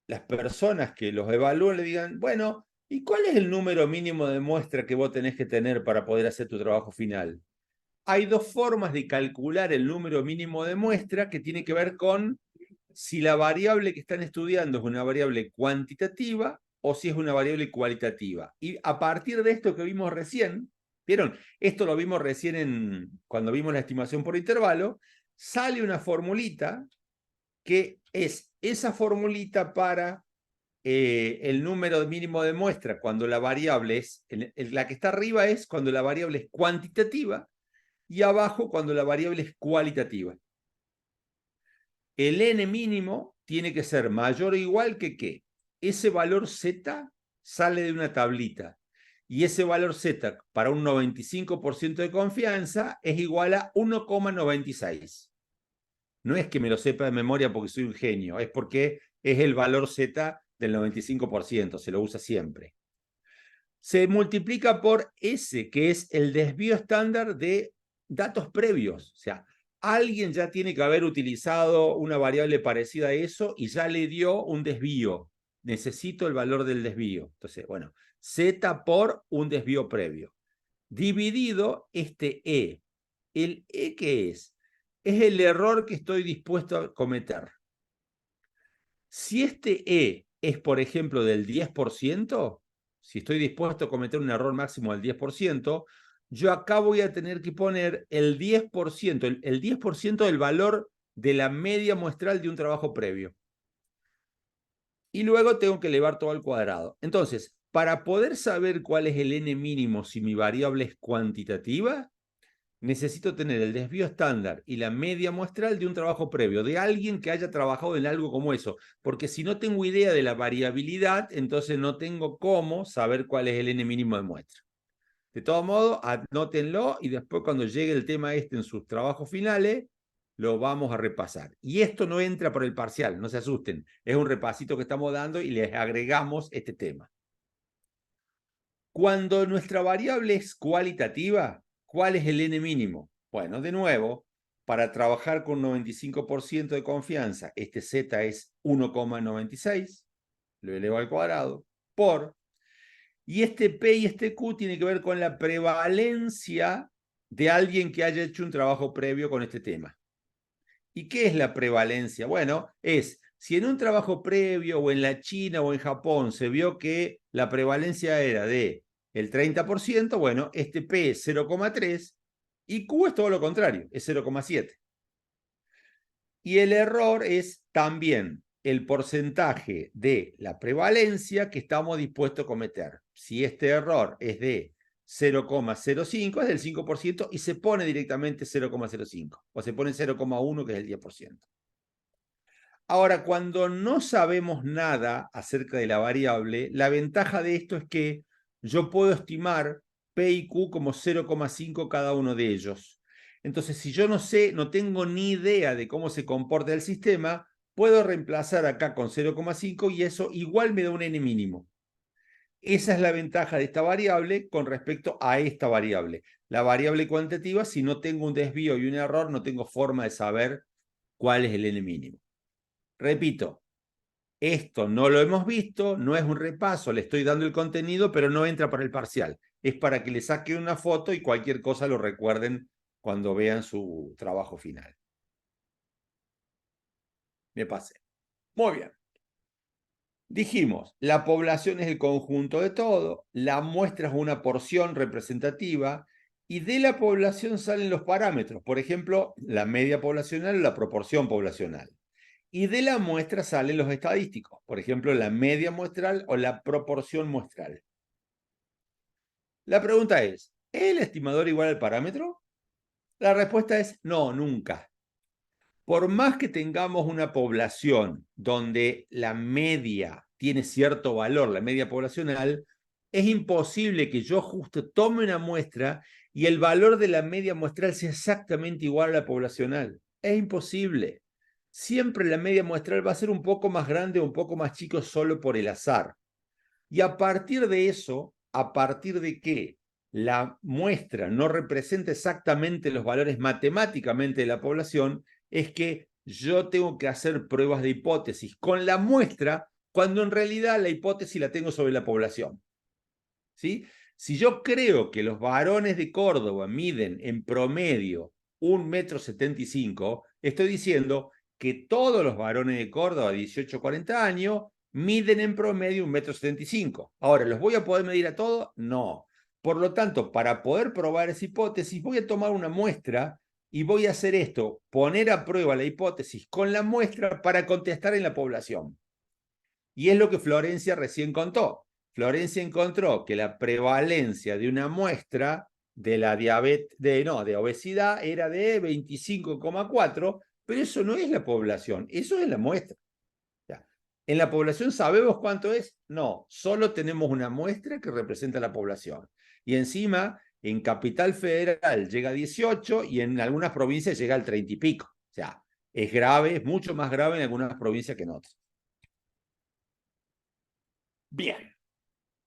las personas que los evalúen le digan, bueno, ¿y cuál es el número mínimo de muestra que vos tenés que tener para poder hacer tu trabajo final? Hay dos formas de calcular el número mínimo de muestra que tiene que ver con si la variable que están estudiando es una variable cuantitativa o si es una variable cualitativa. Y a partir de esto que vimos recién, ¿vieron? Esto lo vimos recién cuando vimos la estimación por intervalo, sale una formulita que es esa formulita para el número mínimo de muestra cuando la variable es, la que está arriba es cuando la variable es cuantitativa y abajo cuando la variable es cualitativa. El n mínimo tiene que ser mayor o igual que ¿qué? Ese valor z sale de una tablita y ese valor z para un 95% de confianza es igual a 1,96. No es que me lo sepa de memoria porque soy un genio, es porque es el valor z del 95%, se lo usa siempre. Se multiplica por S, que es el desvío estándar de datos previos. O sea, alguien ya tiene que haber utilizado una variable parecida a eso y ya le dio un desvío. Necesito el valor del desvío. Entonces, bueno, Z por un desvío previo. Dividido este E. ¿El E qué es? Es el error que estoy dispuesto a cometer. Si este E es, por ejemplo, del 10%, si estoy dispuesto a cometer un error máximo del 10%, yo acá voy a tener que poner el 10%, el 10% del valor de la media muestral de un trabajo previo. Y luego tengo que elevar todo al cuadrado. Entonces, para poder saber cuál es el n mínimo si mi variable es cuantitativa, necesito tener el desvío estándar y la media muestral de un trabajo previo, de alguien que haya trabajado en algo como eso, porque si no tengo idea de la variabilidad, entonces no tengo cómo saber cuál es el n mínimo de muestra. De todo modo, anótenlo y después cuando llegue el tema este en sus trabajos finales, lo vamos a repasar. Y esto no entra por el parcial, no se asusten, es un repasito que estamos dando y les agregamos este tema. Cuando nuestra variable es cualitativa, ¿cuál es el n mínimo? Bueno, de nuevo, para trabajar con 95% de confianza, este z es 1,96, lo elevo al cuadrado, por, y este p y este q tiene que ver con la prevalencia de alguien que haya hecho un trabajo previo con este tema. ¿Y qué es la prevalencia? Bueno, es si en un trabajo previo o en la China o en Japón se vio que la prevalencia era de el 30%, bueno, este P es 0,3 y Q es todo lo contrario, es 0,7. Y el error es también el porcentaje de la prevalencia que estamos dispuestos a cometer. Si este error es de 0,05, es del 5% y se pone directamente 0,05 o se pone 0,1 que es el 10%. Ahora, cuando no sabemos nada acerca de la variable, la ventaja de esto es que yo puedo estimar P y Q como 0,5 cada uno de ellos. Entonces, si yo no sé, no tengo ni idea de cómo se comporta el sistema, puedo reemplazar acá con 0,5 y eso igual me da un n mínimo. Esa es la ventaja de esta variable con respecto a esta variable. La variable cuantitativa, si no tengo un desvío y un error, no tengo forma de saber cuál es el n mínimo. Repito, esto no lo hemos visto, no es un repaso, le estoy dando el contenido, pero no entra para el parcial. Es para que le saquen una foto y cualquier cosa lo recuerden cuando vean su trabajo final. Me pasé. Muy bien. Dijimos, la población es el conjunto de todo, la muestra es una porción representativa y de la población salen los parámetros, por ejemplo, la media poblacional o la proporción poblacional. Y de la muestra salen los estadísticos, por ejemplo, la media muestral o la proporción muestral. La pregunta es, ¿es el estimador igual al parámetro? La respuesta es no, nunca. Por más que tengamos una población donde la media tiene cierto valor, la media poblacional, es imposible que yo justo tome una muestra y el valor de la media muestral sea exactamente igual a la poblacional. Es imposible. Siempre la media muestral va a ser un poco más grande o un poco más chico solo por el azar. Y a partir de eso, a partir de que la muestra no representa exactamente los valores matemáticamente de la población, es que yo tengo que hacer pruebas de hipótesis con la muestra cuando en realidad la hipótesis la tengo sobre la población. ¿Sí? Si yo creo que los varones de Córdoba miden en promedio 1,75 m, estoy diciendo que todos los varones de Córdoba de 18 a 40 años miden en promedio 1,75 m. Ahora, ¿los voy a poder medir a todos? No. Por lo tanto, para poder probar esa hipótesis, voy a tomar una muestra y voy a hacer esto, poner a prueba la hipótesis con la muestra para contestar en la población. Y es lo que Florencia recién contó. Florencia encontró que la prevalencia de una muestra de la de obesidad era de 25,4, pero eso no es la población, eso es la muestra. ¿En la población sabemos cuánto es? No, solo tenemos una muestra que representa la población. Y encima, en Capital Federal llega a 18 y en algunas provincias llega al 30 y pico. O sea, es grave, es mucho más grave en algunas provincias que en otras. Bien,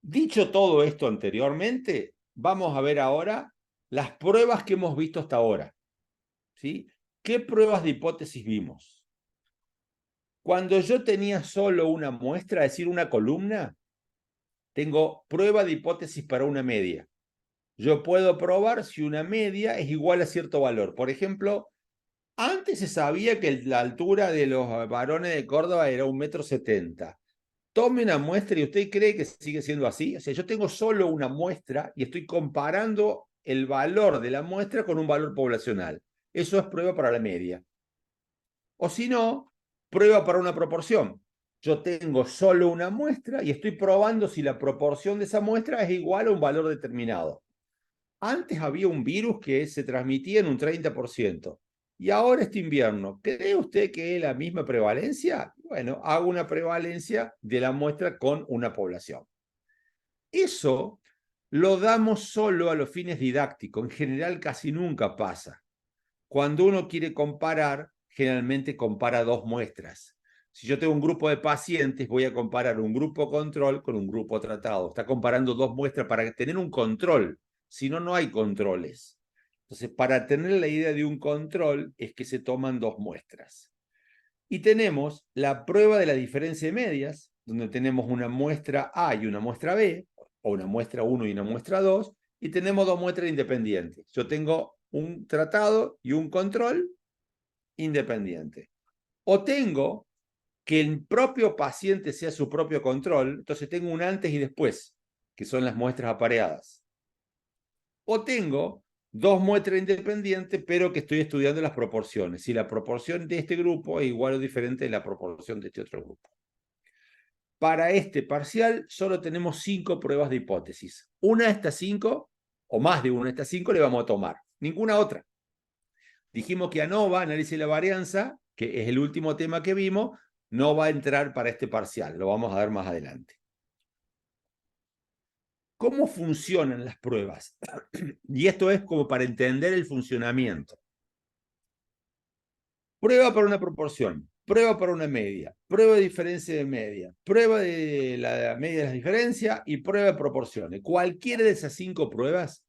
dicho todo esto anteriormente, vamos a ver ahora las pruebas que hemos visto hasta ahora. ¿Sí? ¿Qué pruebas de hipótesis vimos? Cuando yo tenía solo una muestra, es decir, una columna, tengo prueba de hipótesis para una media. Yo puedo probar si una media es igual a cierto valor. Por ejemplo, antes se sabía que la altura de los varones de Córdoba era 1,70 m. Tome una muestra y usted cree que sigue siendo así. O sea, yo tengo solo una muestra y estoy comparando el valor de la muestra con un valor poblacional. Eso es prueba para la media. O si no, prueba para una proporción. Yo tengo solo una muestra y estoy probando si la proporción de esa muestra es igual a un valor determinado. Antes había un virus que se transmitía en un 30%. Y ahora este invierno, ¿cree usted que es la misma prevalencia? Bueno, hago una prevalencia de la muestra con una población. Eso lo damos solo a los fines didácticos. En general casi nunca pasa. Cuando uno quiere comparar, generalmente compara dos muestras. Si yo tengo un grupo de pacientes, voy a comparar un grupo control con un grupo tratado. Está comparando dos muestras para tener un control. Si no, no hay controles. Entonces, para tener la idea de un control es que se toman dos muestras. Y tenemos la prueba de la diferencia de medias, donde tenemos una muestra A y una muestra B, o una muestra 1 y una muestra 2, y tenemos dos muestras independientes. Yo tengo un tratado y un control independiente. O tengo que el propio paciente sea su propio control, entonces tengo un antes y después, que son las muestras apareadas. O tengo dos muestras independientes, pero que estoy estudiando las proporciones. Si la proporción de este grupo es igual o diferente de la proporción de este otro grupo. Para este parcial solo tenemos 5 pruebas de hipótesis. Una de estas 5, o más de una de estas 5, le vamos a tomar. Ninguna otra. Dijimos que ANOVA, análisis de la varianza, que es el último tema que vimos, no va a entrar para este parcial. Lo vamos a ver más adelante. ¿Cómo funcionan las pruebas? Y esto es como para entender el funcionamiento. Prueba para una proporción, prueba para una media, prueba de diferencia de media, prueba de la media de las diferencias y prueba de proporciones. Cualquiera de esas 5 pruebas,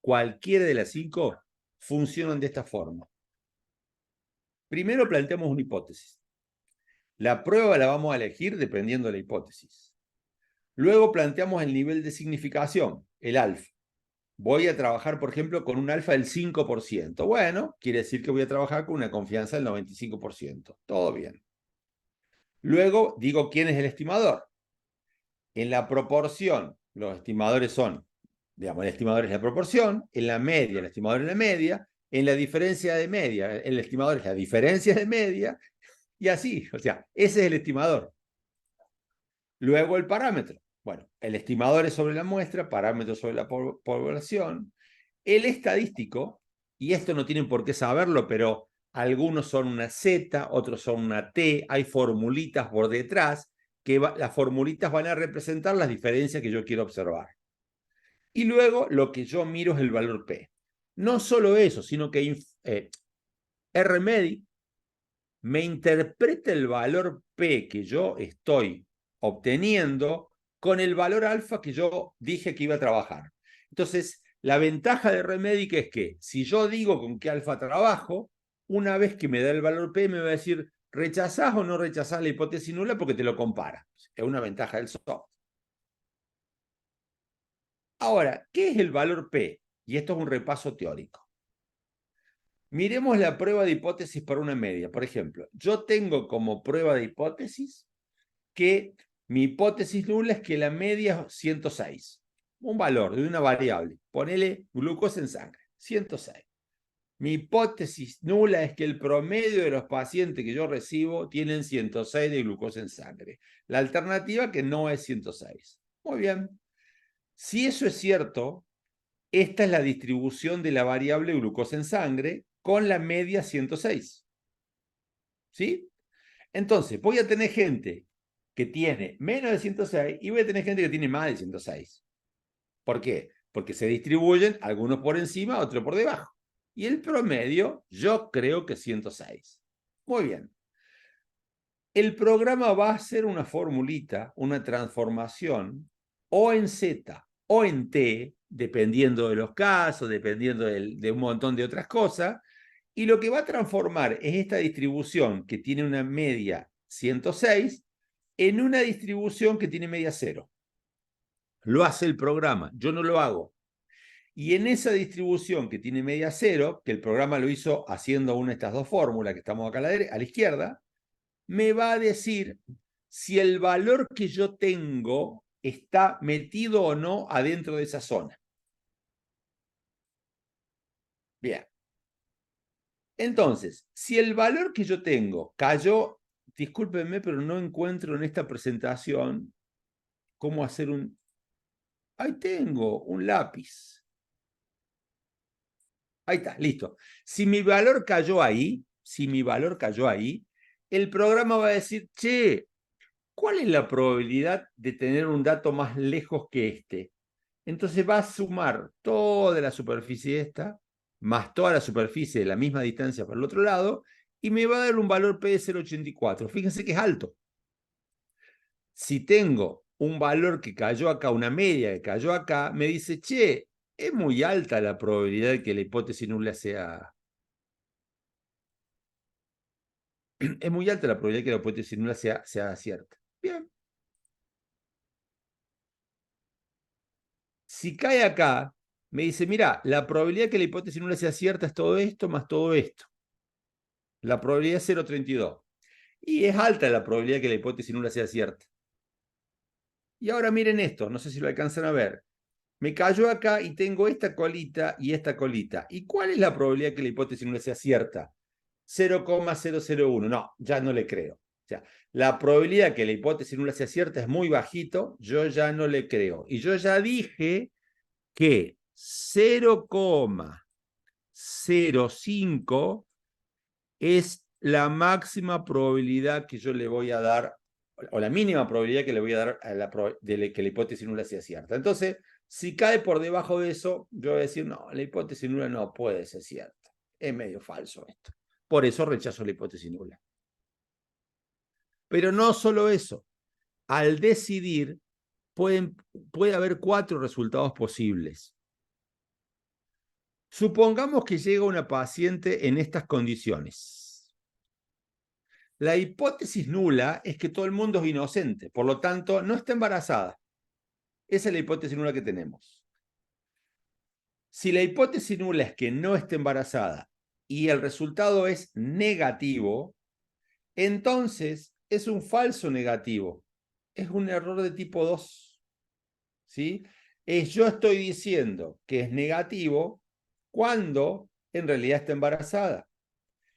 cualquiera de las 5, funcionan de esta forma. Primero planteamos una hipótesis. La prueba la vamos a elegir dependiendo de la hipótesis. Luego planteamos el nivel de significación, el alfa. Voy a trabajar, por ejemplo, con un alfa del 5%. Bueno, quiere decir que voy a trabajar con una confianza del 95%. Todo bien. Luego digo quién es el estimador. En la proporción, los estimadores son, digamos, el estimador es la proporción, en la media, el estimador es la media, en la diferencia de media, el estimador es la diferencia de media, y así, o sea, ese es el estimador. Luego el parámetro. Bueno, el estimador es sobre la muestra, parámetro sobre la población. El estadístico, y esto no tienen por qué saberlo, pero algunos son una Z, otros son una T, hay formulitas por detrás, que las formulitas van a representar las diferencias que yo quiero observar. Y luego lo que yo miro es el valor P. No solo eso, sino que RMedic me interpreta el valor P que yo estoy obteniendo con el valor alfa que yo dije que iba a trabajar. Entonces, la ventaja de RMedic es que si yo digo con qué alfa trabajo, una vez que me da el valor P, me va a decir, ¿rechazás o no rechazás la hipótesis nula? Porque te lo compara. Es una ventaja del software. Ahora, ¿qué es el valor P? Y esto es un repaso teórico. Miremos la prueba de hipótesis para una media. Por ejemplo, yo tengo como prueba de hipótesis que mi hipótesis nula es que la media es 106. Un valor de una variable. Ponele glucosa en sangre, 106. Mi hipótesis nula es que el promedio de los pacientes que yo recibo tienen 106 de glucosa en sangre. La alternativa que no es 106. Muy bien. Si eso es cierto, esta es la distribución de la variable glucosa en sangre con la media 106. ¿Sí? Entonces, voy a tener gente que tiene menos de 106 y voy a tener gente que tiene más de 106. ¿Por qué? Porque se distribuyen algunos por encima, otros por debajo. Y el promedio, yo creo que 106. Muy bien. El programa va a hacer una formulita, una transformación, o en Z o en T, dependiendo de los casos, dependiendo de un montón de otras cosas, y lo que va a transformar es esta distribución que tiene una media 106 en una distribución que tiene media 0. Lo hace el programa, yo no lo hago. Y en esa distribución que tiene media 0, que el programa lo hizo haciendo una de estas dos fórmulas que estamos acá a la izquierda, me va a decir si el valor que yo tengo está metido o no adentro de esa zona. Bien. Entonces, si el valor que yo tengo cayó, discúlpenme, pero no encuentro en esta presentación cómo hacer un... Ahí tengo un lápiz. Ahí está, listo. Si mi valor cayó ahí, el programa va a decir, che, ¿cuál es la probabilidad de tener un dato más lejos que este? Entonces va a sumar toda la superficie esta, más toda la superficie de la misma distancia para el otro lado, y me va a dar un valor P de 0,84. Fíjense que es alto. Si tengo un valor que cayó acá, una media que cayó acá, me dice, che, es muy alta la probabilidad de que la hipótesis nula sea... Es muy alta la probabilidad de que la hipótesis nula sea cierta. Bien. Si cae acá, me dice, mira, la probabilidad de que la hipótesis nula sea cierta es todo esto más todo esto. La probabilidad es 0,32. Y es alta la probabilidad de que la hipótesis nula sea cierta. Y ahora miren esto, no sé si lo alcanzan a ver. Me cayó acá y tengo esta colita y esta colita. ¿Y cuál es la probabilidad de que la hipótesis nula sea cierta? 0,001. No, ya no le creo. O sea, la probabilidad de que la hipótesis nula sea cierta es muy bajito, yo ya no le creo. Y yo ya dije que 0,05 es la máxima probabilidad que yo le voy a dar, o la mínima probabilidad que le voy a dar a de que la hipótesis nula sea cierta. Entonces, si cae por debajo de eso, yo voy a decir, no, la hipótesis nula no puede ser cierta. Es medio falso esto. por eso rechazo la hipótesis nula. Pero no solo eso. Al decidir, puede haber 4 resultados posibles. Supongamos que llega una paciente en estas condiciones. La hipótesis nula es que todo el mundo es inocente, por lo tanto, no está embarazada. Esa es la hipótesis nula que tenemos. Si la hipótesis nula es que no está embarazada y el resultado es negativo, entonces es un falso negativo. Es un error de tipo 2. ¿Sí? Yo estoy diciendo que es negativo cuando en realidad está embarazada.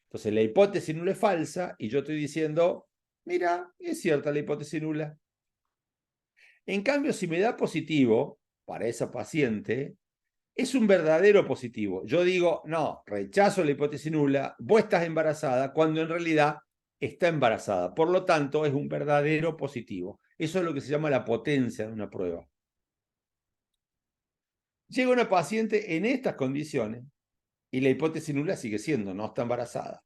Entonces la hipótesis nula es falsa y yo estoy diciendo, mira, es cierta la hipótesis nula. En cambio, si me da positivo para esa paciente, es un verdadero positivo. Yo digo, no, rechazo la hipótesis nula, vos estás embarazada, cuando en realidad está embarazada. Por lo tanto, es un verdadero positivo. Eso es lo que se llama la potencia de una prueba. Llega una paciente en estas condiciones y la hipótesis nula sigue siendo, no está embarazada.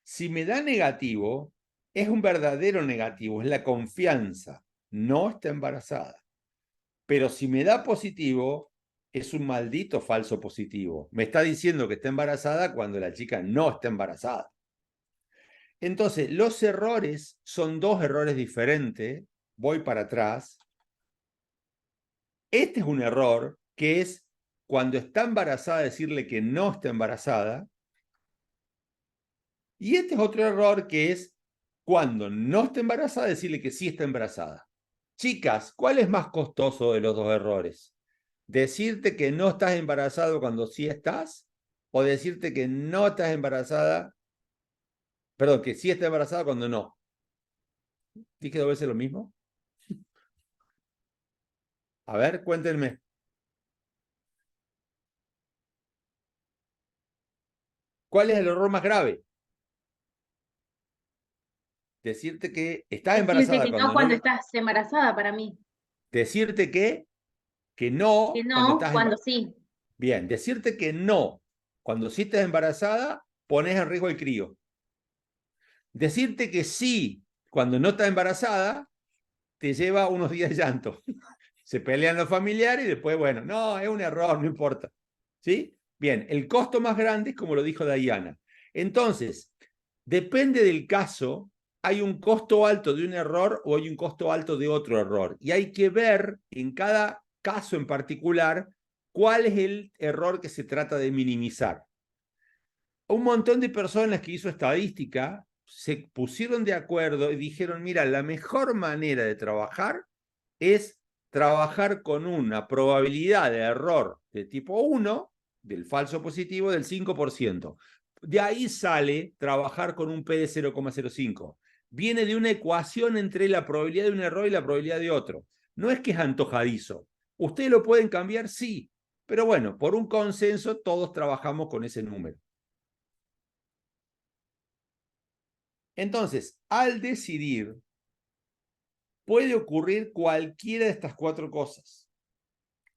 Si me da negativo, es un verdadero negativo, es la confianza, no está embarazada. Pero si me da positivo, es un maldito falso positivo. Me está diciendo que está embarazada cuando la chica no está embarazada. Entonces, los errores son 2 errores diferentes. Voy para atrás. Este es un error que es cuando está embarazada decirle que no está embarazada. Y este es otro error que es cuando no está embarazada decirle que sí está embarazada. Chicas, ¿cuál es más costoso de los 2 errores? ¿Decirte que no estás embarazado cuando sí estás? ¿O decirte que no estás embarazada? Perdón, que sí estás embarazada cuando no. ¿Dije 2 veces lo mismo? A ver, cuéntenme. ¿Cuál es el error más grave? Decirte que estás Decirte embarazada que cuando no cuando no. estás embarazada para mí. Decirte que Que no cuando no estás cuando embarazada. sí. Bien, decirte que no cuando sí estás embarazada, pones en riesgo el crío. Decirte que sí cuando no estás embarazada, te lleva unos días de llanto. Se pelean los familiares y después, bueno, no, es un error, no importa. ¿Sí? Bien, el costo más grande es como lo dijo Diana. Entonces, depende del caso, hay un costo alto de un error o hay un costo alto de otro error. Y hay que ver en cada caso en particular cuál es el error que se trata de minimizar. Un montón de personas que hizo estadística se pusieron de acuerdo y dijeron, mira, la mejor manera de trabajar es trabajar con una probabilidad de error de tipo 1, del falso positivo, del 5%. De ahí sale trabajar con un P de 0,05. Viene de una ecuación entre la probabilidad de un error y la probabilidad de otro. No es que es antojadizo. ¿Ustedes lo pueden cambiar? Sí. Pero bueno, por un consenso todos trabajamos con ese número. Entonces, al decidir, puede ocurrir cualquiera de estas 4 cosas.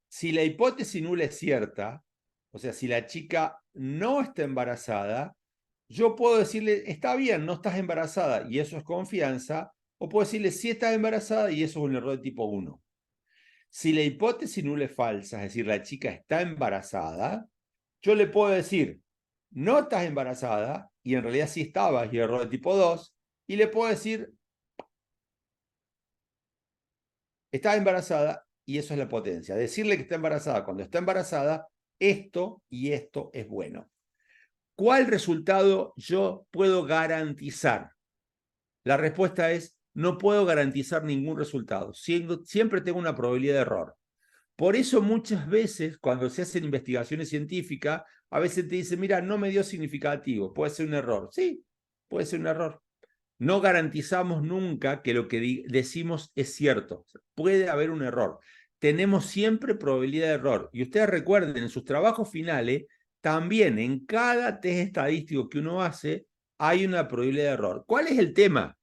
Si la hipótesis nula es cierta, o sea, si la chica no está embarazada, yo puedo decirle, está bien, no estás embarazada, y eso es confianza, o puedo decirle, sí estás embarazada, y eso es un error de tipo 1. Si la hipótesis nula es falsa, es decir, la chica está embarazada, yo le puedo decir, no estás embarazada, y en realidad sí estabas, y error de tipo 2, y le puedo decir, está embarazada y eso es la potencia. Decirle que está embarazada cuando está embarazada, esto y esto es bueno. ¿Cuál resultado yo puedo garantizar? La respuesta es, no puedo garantizar ningún resultado. Siempre tengo una probabilidad de error. Por eso muchas veces cuando se hacen investigaciones científicas, a veces te dicen, mira, no me dio significativo, puede ser un error. Sí, puede ser un error. No garantizamos nunca que lo que decimos es cierto. Puede haber un error. Tenemos siempre probabilidad de error. Y ustedes recuerden, en sus trabajos finales, también en cada test estadístico que uno hace, hay una probabilidad de error. ¿Cuál es el tema?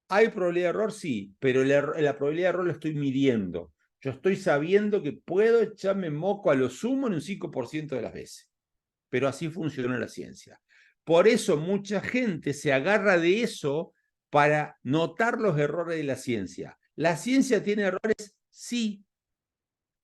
¿Hay probabilidad de error? Sí, pero la probabilidad de error lo estoy midiendo. Yo estoy sabiendo que puedo echarme moco a lo sumo en un 5% de las veces. Pero así funciona la ciencia. Por eso mucha gente se agarra de eso para notar los errores de la ciencia. ¿La ciencia tiene errores? Sí.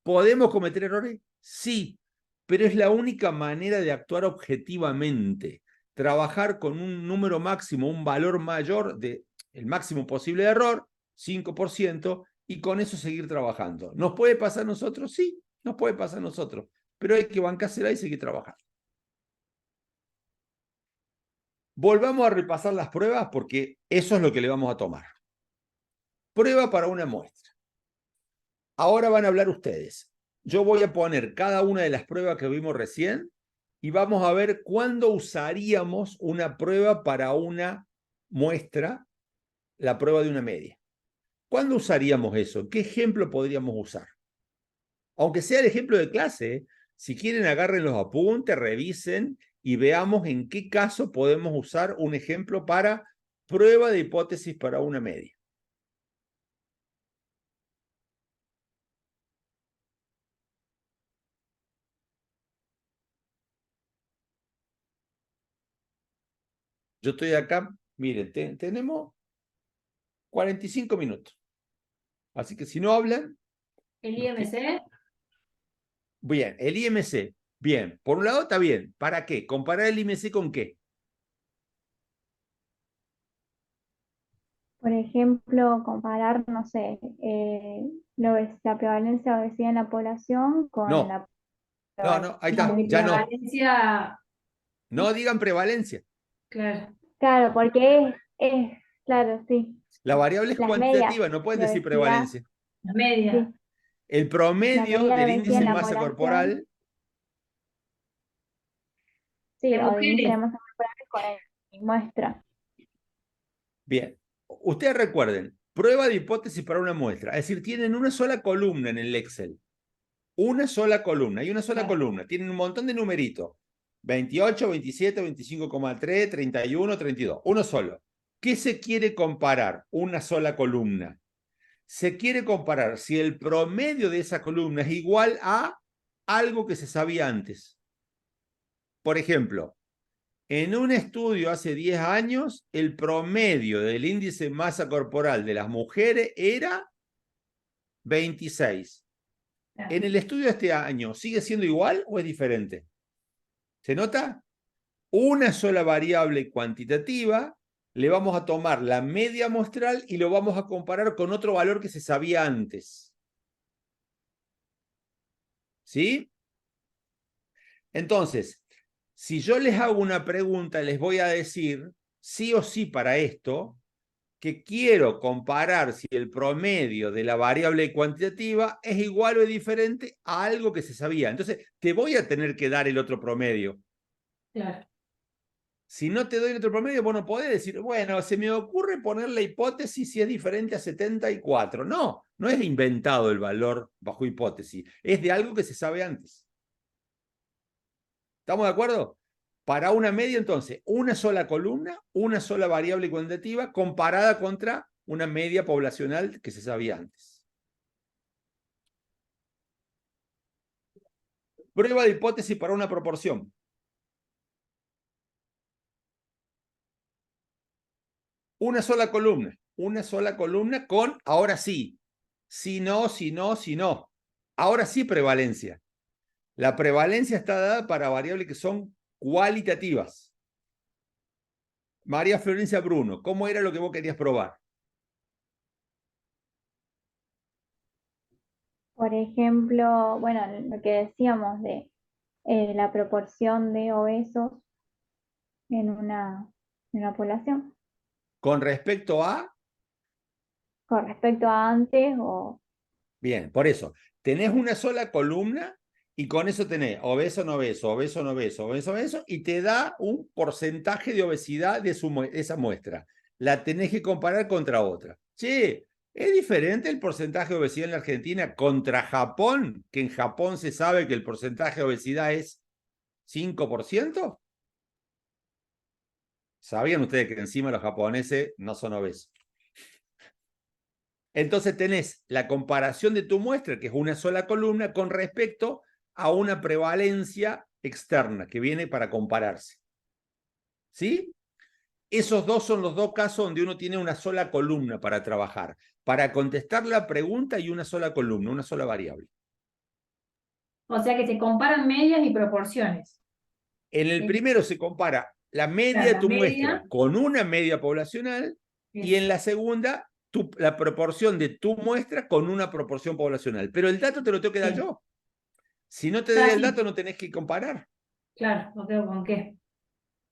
¿Podemos cometer errores? Sí. Pero es la única manera de actuar objetivamente. Trabajar con un número máximo, un valor mayor de el máximo posible de error, 5%, y con eso seguir trabajando. ¿Nos puede pasar a nosotros? Sí, nos puede pasar a nosotros. Pero hay que bancársela y seguir trabajando. Volvamos a repasar las pruebas porque eso es lo que le vamos a tomar. Prueba para una muestra. Ahora van a hablar ustedes. Yo voy a poner cada una de las pruebas que vimos recién y vamos a ver cuándo usaríamos una prueba para una muestra, la prueba de una media. ¿Cuándo usaríamos eso? ¿Qué ejemplo podríamos usar? Aunque sea el ejemplo de clase, si quieren agarren los apuntes, revisen y veamos en qué caso podemos usar un ejemplo para prueba de hipótesis para una media. Yo estoy acá, miren, tenemos 45 minutos. Así que si no hablan... ¿El IMC? Bien, el IMC. Bien, por un lado está bien. ¿Para qué? ¿Comparar el IMC con qué? Por ejemplo, comparar, no sé, la prevalencia de obesidad en la población con No, la no, ahí está, No, ya no. prevalencia, No digan prevalencia. claro. Claro, porque claro, sí, La variable es las medias cuantitativa, no pueden de decir obesidad, prevalencia. La media. sí, El la promedio medida de del obesidad índice en de la masa población, corporal, sí, De o de índice de mujeres. masa corporal con el muestra. bien, ustedes recuerden, prueba de hipótesis para una muestra, es decir, tienen una sola columna en el Excel, una sola columna, y una sola Claro. columna, tienen un montón de numeritos, 28, 27, 25,3, 31, 32, uno solo. ¿Qué se quiere comparar? Una sola columna. Se quiere comparar si el promedio de esa columna es igual a algo que se sabía antes. Por ejemplo, en un estudio hace 10 años, el promedio del índice de masa corporal de las mujeres era 26. En el estudio de este año, ¿sigue siendo igual o es diferente? ¿Se nota? Una sola variable cuantitativa, le vamos a tomar la media muestral y lo vamos a comparar con otro valor que se sabía antes. ¿Sí? Entonces, si yo les hago una pregunta, les voy a decir, sí o sí para esto, que quiero comparar si el promedio de la variable cuantitativa es igual o es diferente a algo que se sabía. Entonces, te voy a tener que dar el otro promedio. Claro. Si no te doy el otro promedio, vos no podés decir, bueno, se me ocurre poner la hipótesis si es diferente a 74. No, no es inventado el valor bajo hipótesis, es de algo que se sabe antes. ¿Estamos de acuerdo? Para una media, entonces, una sola columna, una sola variable cuantitativa comparada contra una media poblacional que se sabía antes. Prueba de hipótesis para una proporción. Una sola columna con, ahora sí, si no, si no, si no. Ahora sí prevalencia. La prevalencia está dada para variables que son cualitativas. María Florencia Bruno, ¿cómo era lo que vos querías probar? Por ejemplo, bueno, lo que decíamos de la proporción de obesos en una población Con respecto a... con respecto a antes o Bien, por eso, tenés una sola columna y con eso tenés obeso, no obeso, obeso, no obeso, obeso, obeso, y te da un porcentaje de obesidad de esa muestra. La tenés que comparar contra otra. Che, ¿es diferente el porcentaje de obesidad en la Argentina contra Japón? Que en Japón se sabe que el porcentaje de obesidad es 5%. ¿Sabían ustedes que encima los japoneses no son obesos? Entonces tenés la comparación de tu muestra, que es una sola columna, con respecto a una prevalencia externa que viene para compararse. ¿Sí? Esos dos son los dos casos donde uno tiene una sola columna para trabajar. Para contestar la pregunta y una sola columna, una sola variable. O sea que se comparan medias y proporciones. En el primero se compara la media Claro, de la tu media. muestra con una media poblacional y en la segunda la proporción de tu muestra con una proporción poblacional. Pero el dato te lo tengo que dar Bien. yo. Si no te doy el Así, dato no tenés que comparar. claro, no tengo con qué.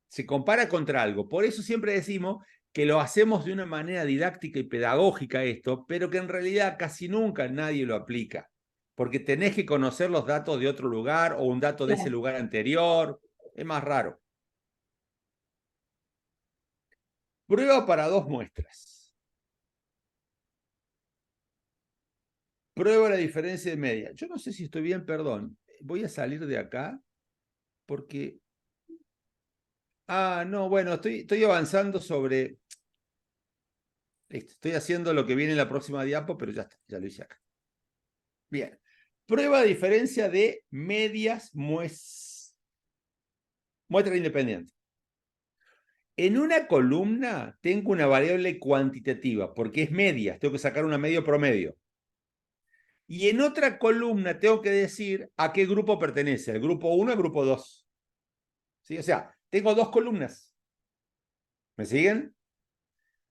Se compara contra algo. Por eso siempre decimos que lo hacemos de una manera didáctica y pedagógica esto, pero que en realidad casi nunca nadie lo aplica. Porque tenés que conocer los datos de otro lugar o un dato de ese Claro. lugar anterior. Es más raro. Prueba para dos muestras. Prueba la diferencia de media. Yo no sé si estoy bien, perdón. Voy a salir de acá porque... Ah, no, bueno, estoy avanzando sobre... Listo, estoy haciendo lo que viene en la próxima diapo, pero ya está, ya lo hice acá. Bien. Prueba de diferencia de medias muestra independiente. En una columna tengo una variable cuantitativa, porque es medias, tengo que sacar una media promedio. Y en otra columna tengo que decir a qué grupo pertenece, al grupo 1 al grupo 2. ¿Sí? O sea, tengo dos columnas. ¿Me siguen?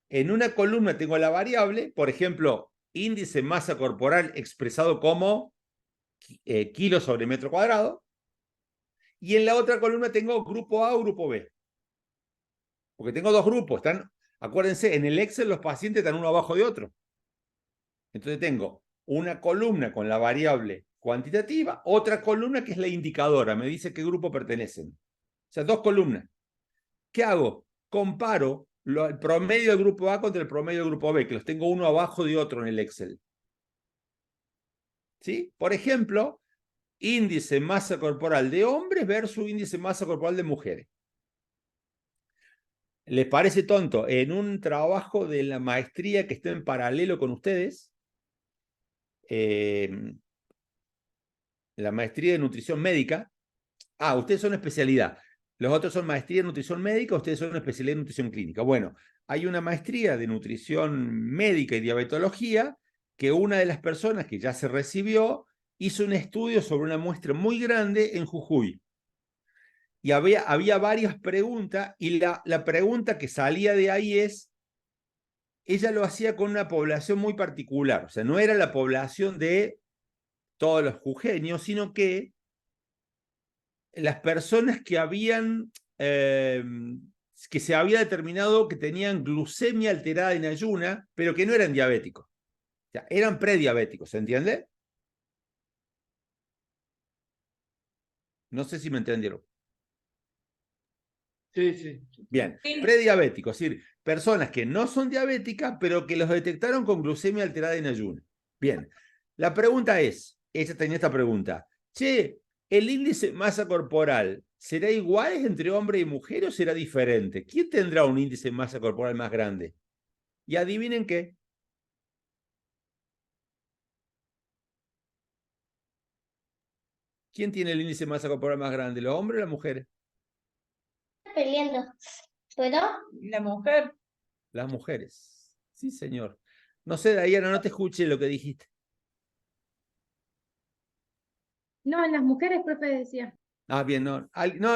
En una columna tengo la variable, por ejemplo, índice masa corporal expresado como kilos sobre metro cuadrado. Y en la otra columna tengo grupo A o grupo B. Porque tengo dos grupos. Acuérdense, en el Excel los pacientes están uno abajo de otro. Entonces tengo una columna con la variable cuantitativa, otra columna que es la indicadora, me dice qué grupo pertenecen. O sea, dos columnas. ¿Qué hago? Comparo el promedio del grupo A contra el promedio del grupo B, que los tengo uno abajo de otro en el Excel. ¿Sí? Por ejemplo, índice masa corporal de hombres versus índice masa corporal de mujeres. ¿Les parece tonto? En un trabajo de la maestría que está en paralelo con ustedes, la maestría de nutrición médica. Ah, ustedes son especialidad. Los otros son maestría de nutrición médica, ustedes son especialidad de nutrición clínica. Bueno, hay una maestría de nutrición médica y diabetología que una de las personas que ya se recibió hizo un estudio sobre una muestra muy grande en Jujuy. Y había varias preguntas y la pregunta que salía de ahí es, ella lo hacía con una población muy particular, o sea, no era la población de todos los jujeños, sino que las personas que que se había determinado que tenían glucemia alterada en ayuna, pero que no eran diabéticos. O sea, eran prediabéticos, ¿se entiende? No sé si me entendieron. Sí, sí. Bien, Sí. prediabéticos, es decir, personas que no son diabéticas, pero que los detectaron con glucemia alterada en ayuna. Bien, la pregunta es, ella tenía esta pregunta, che, ¿el índice de masa corporal será igual entre hombre y mujer o será diferente? ¿Quién tendrá un índice de masa corporal más grande? Y adivinen qué. ¿Quién tiene el índice de masa corporal más grande, los hombres o las mujeres? Peleando. ¿Puedo? La mujer. Las mujeres. Sí, señor. No sé, Dayana, no te escuché lo que dijiste. No, en las mujeres, profe, decía. Ah, bien, no,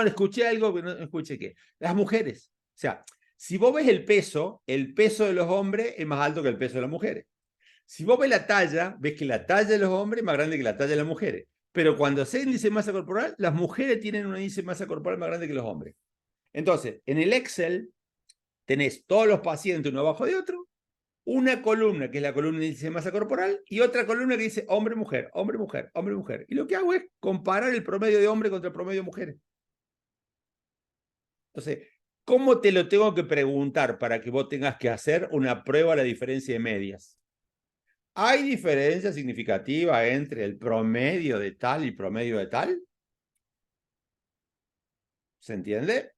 escuché algo, pero no escuché qué. Las mujeres. O sea, si vos ves el peso de los hombres es más alto que el peso de las mujeres. Si vos ves la talla, ves que la talla de los hombres es más grande que la talla de las mujeres. Pero cuando se índice de masa corporal, las mujeres tienen un índice de masa corporal más grande que los hombres. Entonces, en el Excel tenés todos los pacientes uno abajo de otro, una columna que es la columna de índice de masa corporal y otra columna que dice hombre, mujer, hombre, mujer, hombre, mujer. Y lo que hago es comparar el promedio de hombre contra el promedio de mujeres. Entonces, ¿cómo te lo tengo que preguntar para que vos tengas que hacer una prueba a la diferencia de medias? ¿Hay diferencia significativa entre el promedio de tal y promedio de tal? ¿Se entiende?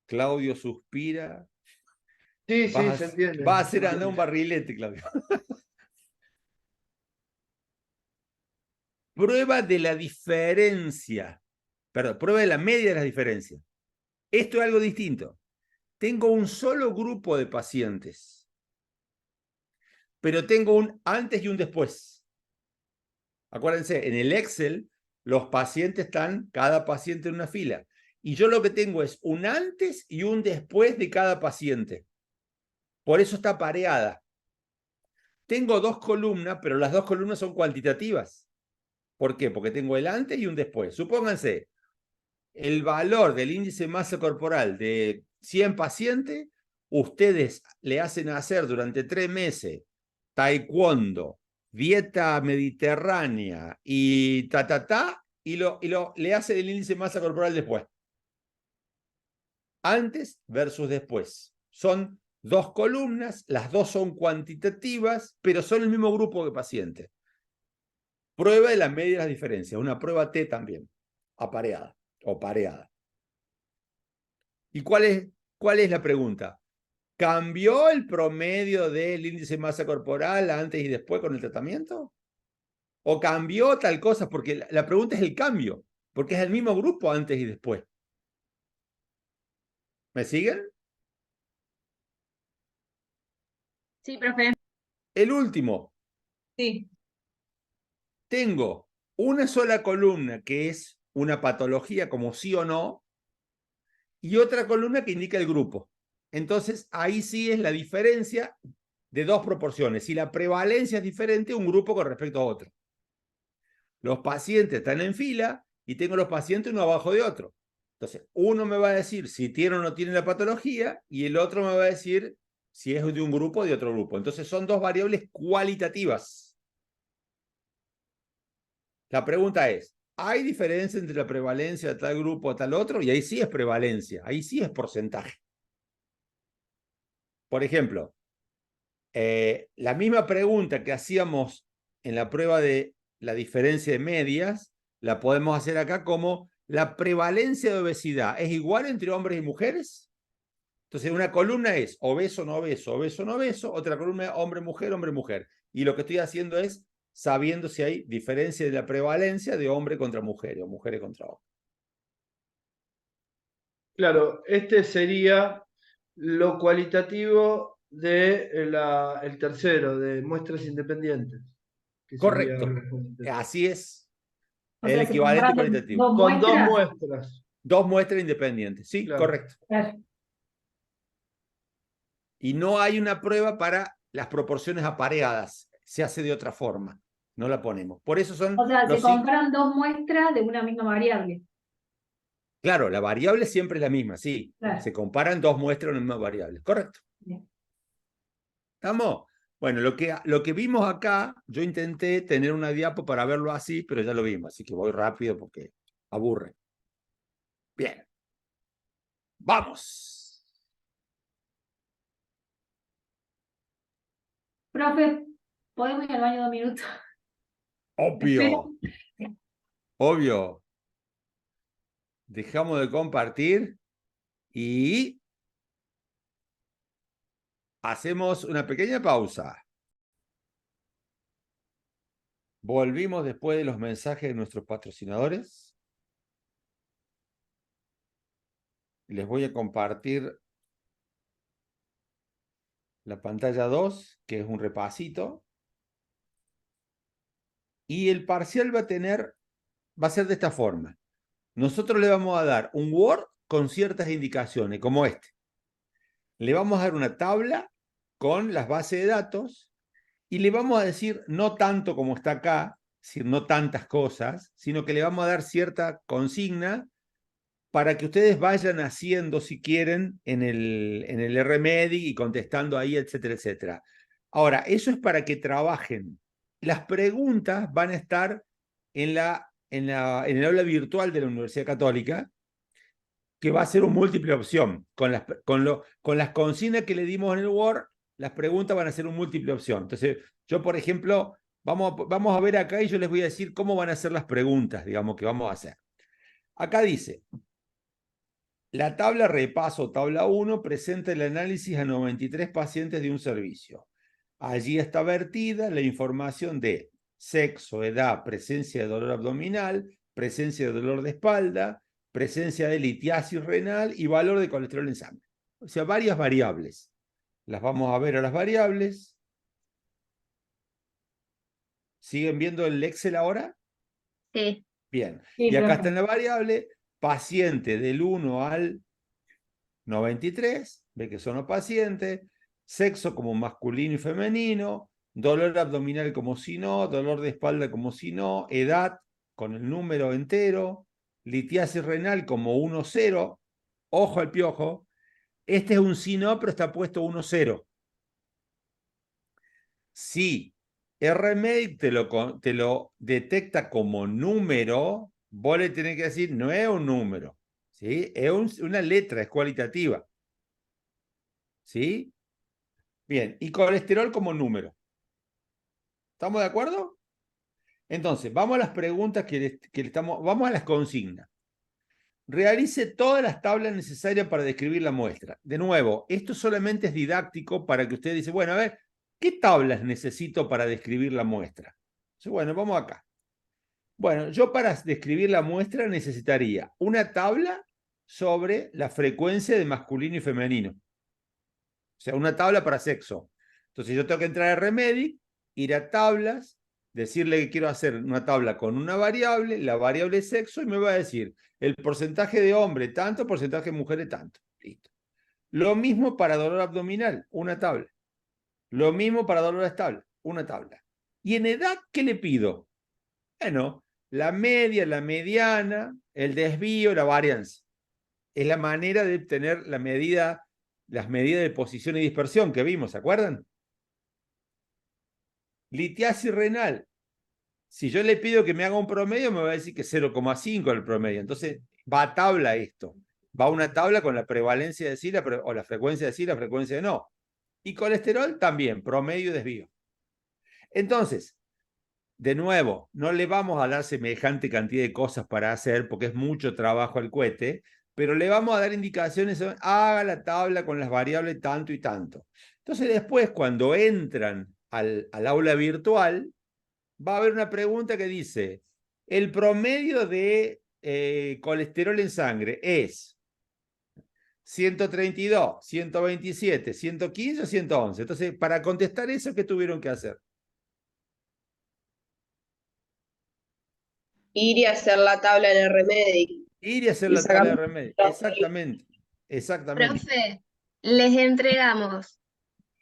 Claudio suspira. Sí, sí, se entiende. Va a hacer andar un barrilete, Claudio. Prueba de la diferencia Perdón, prueba de la media de las diferencias. Esto es algo distinto. Tengo un solo grupo de pacientes, pero tengo un antes y un después. Acuérdense, en el Excel, los pacientes están, cada paciente en una fila. Y yo lo que tengo es un antes y un después de cada paciente. Por eso está pareada. Tengo dos columnas, pero las dos columnas son cuantitativas. ¿Por qué? Porque tengo el antes y un después. Supónganse, el valor del índice de masa corporal de 100 pacientes, ustedes le hacen hacer durante 3 meses taekwondo, dieta mediterránea y y le hacen el índice de masa corporal después. Antes versus después. Son dos columnas, las dos son cuantitativas, pero son el mismo grupo de pacientes. Prueba de la media de las diferencias, una prueba T también, apareada o pareada. ¿Y cuál es la pregunta? ¿Cambió el promedio del índice de masa corporal antes y después con el tratamiento? ¿O cambió tal cosa? Porque la pregunta es el cambio, porque es el mismo grupo antes y después. ¿Me siguen? Sí, profe. El último. Sí. Tengo una sola columna que es una patología como sí o no, y otra columna que indica el grupo. Entonces, ahí sí es la diferencia de dos proporciones. Si la prevalencia es diferente, un grupo con respecto a otro. Los pacientes están en fila y tengo los pacientes uno abajo de otro. Entonces, uno me va a decir si tiene o no tiene la patología y el otro me va a decir si es de un grupo o de otro grupo. Entonces, son dos variables cualitativas. La pregunta es, ¿hay diferencia entre la prevalencia de tal grupo a tal otro? Y ahí sí es prevalencia, ahí sí es porcentaje. Por ejemplo, la misma pregunta que hacíamos en la prueba de la diferencia de medias, la podemos hacer acá como la prevalencia de obesidad es igual entre hombres y mujeres. Entonces, una columna es obeso, no obeso, obeso, no obeso, otra columna es hombre, mujer. Y lo que estoy haciendo es sabiendo si hay diferencia de la prevalencia de hombre contra mujer o mujeres contra hombres. Claro, este sería lo cualitativo de el tercero, de muestras independientes. Que sería Correcto, así es. O El sea, se equivalente comparan cualitativo. dos con dos muestras. muestras. Dos muestras independientes, sí, Claro. correcto. Claro. Y no hay una prueba para las proporciones apareadas. Se hace de otra forma. No la ponemos. Por eso son O sea, se los... comparan dos muestras de una misma variable. Claro, la variable siempre es la misma, sí. Claro. Se comparan dos muestras de una misma variable. Correcto. Bien. ¿Estamos? Bueno, lo que vimos acá, yo intenté tener una diapo para verlo así, pero ya lo vimos, así que voy rápido porque aburre. Bien. Vamos. Profe, ¿podemos ir al baño 2 minutos? Obvio. Obvio. Dejamos de compartir y hacemos una pequeña pausa. Volvimos después de los mensajes de nuestros patrocinadores. Les voy a compartir la pantalla 2, que es un repasito. Y el parcial va a ser de esta forma. Nosotros le vamos a dar un Word con ciertas indicaciones, como este. Le vamos a dar una tabla con las bases de datos y le vamos a decir, no tanto como está acá, es decir, no tantas cosas, sino que le vamos a dar cierta consigna para que ustedes vayan haciendo, si quieren, en el RMedic y contestando ahí, etcétera, etcétera. Ahora, eso es para que trabajen. Las preguntas van a estar en el aula virtual de la Universidad Católica, que va a ser un múltiple opción. Con las consignas que le dimos en el Word, las preguntas van a ser un múltiple opción. Entonces, yo, por ejemplo, vamos a ver acá y yo les voy a decir cómo van a ser las preguntas, digamos, que vamos a hacer. Acá dice, la tabla repaso, tabla 1, presenta el análisis a 93 pacientes de un servicio. Allí está vertida la información de sexo, edad, presencia de dolor abdominal, presencia de dolor de espalda, presencia de litiasis renal y valor de colesterol en sangre. O sea, varias variables. Las vamos a ver a las variables. ¿Siguen viendo el Excel ahora? Sí. Bien. Sí, Y acá profe. está en la variable, paciente del 1 al 93, ve que son los pacientes, sexo como masculino y femenino, dolor abdominal como si no, dolor de espalda como si no, edad con el número entero, litiasis renal como 1-0, ojo al piojo, este es un sí no, pero está puesto 1-0. Si RMedic te lo detecta como número, vos le tenés que decir, no es un número, ¿sí? Es una letra, es cualitativa. ¿Sí? Bien, y colesterol como número. ¿Estamos de acuerdo? Entonces, vamos a las preguntas vamos a las consignas. Realice todas las tablas necesarias para describir la muestra. De nuevo, esto solamente es didáctico para que usted dice, bueno, a ver, ¿qué tablas necesito para describir la muestra? Entonces, bueno, vamos acá. Bueno, yo para describir la muestra necesitaría una tabla sobre la frecuencia de masculino y femenino. O sea, una tabla para sexo. Entonces yo tengo que entrar a Remedic, ir a tablas, decirle que quiero hacer una tabla con una variable, la variable sexo, y me va a decir el porcentaje de hombre tanto, porcentaje de mujeres tanto. Listo. Lo mismo para dolor abdominal, una tabla. Lo mismo para dolor estable, una tabla. ¿Y en edad qué le pido? Bueno, la media, la mediana, el desvío, la varianza. Es la manera de obtener las medidas de posición y dispersión que vimos, ¿se acuerdan? Litiasis renal. Si yo le pido que me haga un promedio, me va a decir que 0,5 el promedio. Entonces, va a tabla esto. Va a una tabla con la prevalencia de sí o la frecuencia de sí, la frecuencia de no. Y colesterol también, promedio y desvío. Entonces, de nuevo, no le vamos a dar semejante cantidad de cosas para hacer porque es mucho trabajo al cohete, pero le vamos a dar indicaciones, haga la tabla con las variables tanto y tanto. Entonces después, cuando entran al aula virtual, va a haber una pregunta que dice, el promedio de colesterol en sangre es 132, 127, 115 o 111. Entonces, para contestar eso, ¿qué tuvieron que hacer? Ir y hacer la tabla en Remedic. Ir y hacer Y la tabla de sacar- remedio. Exactamente. Exactamente. Profe, ¿les entregamos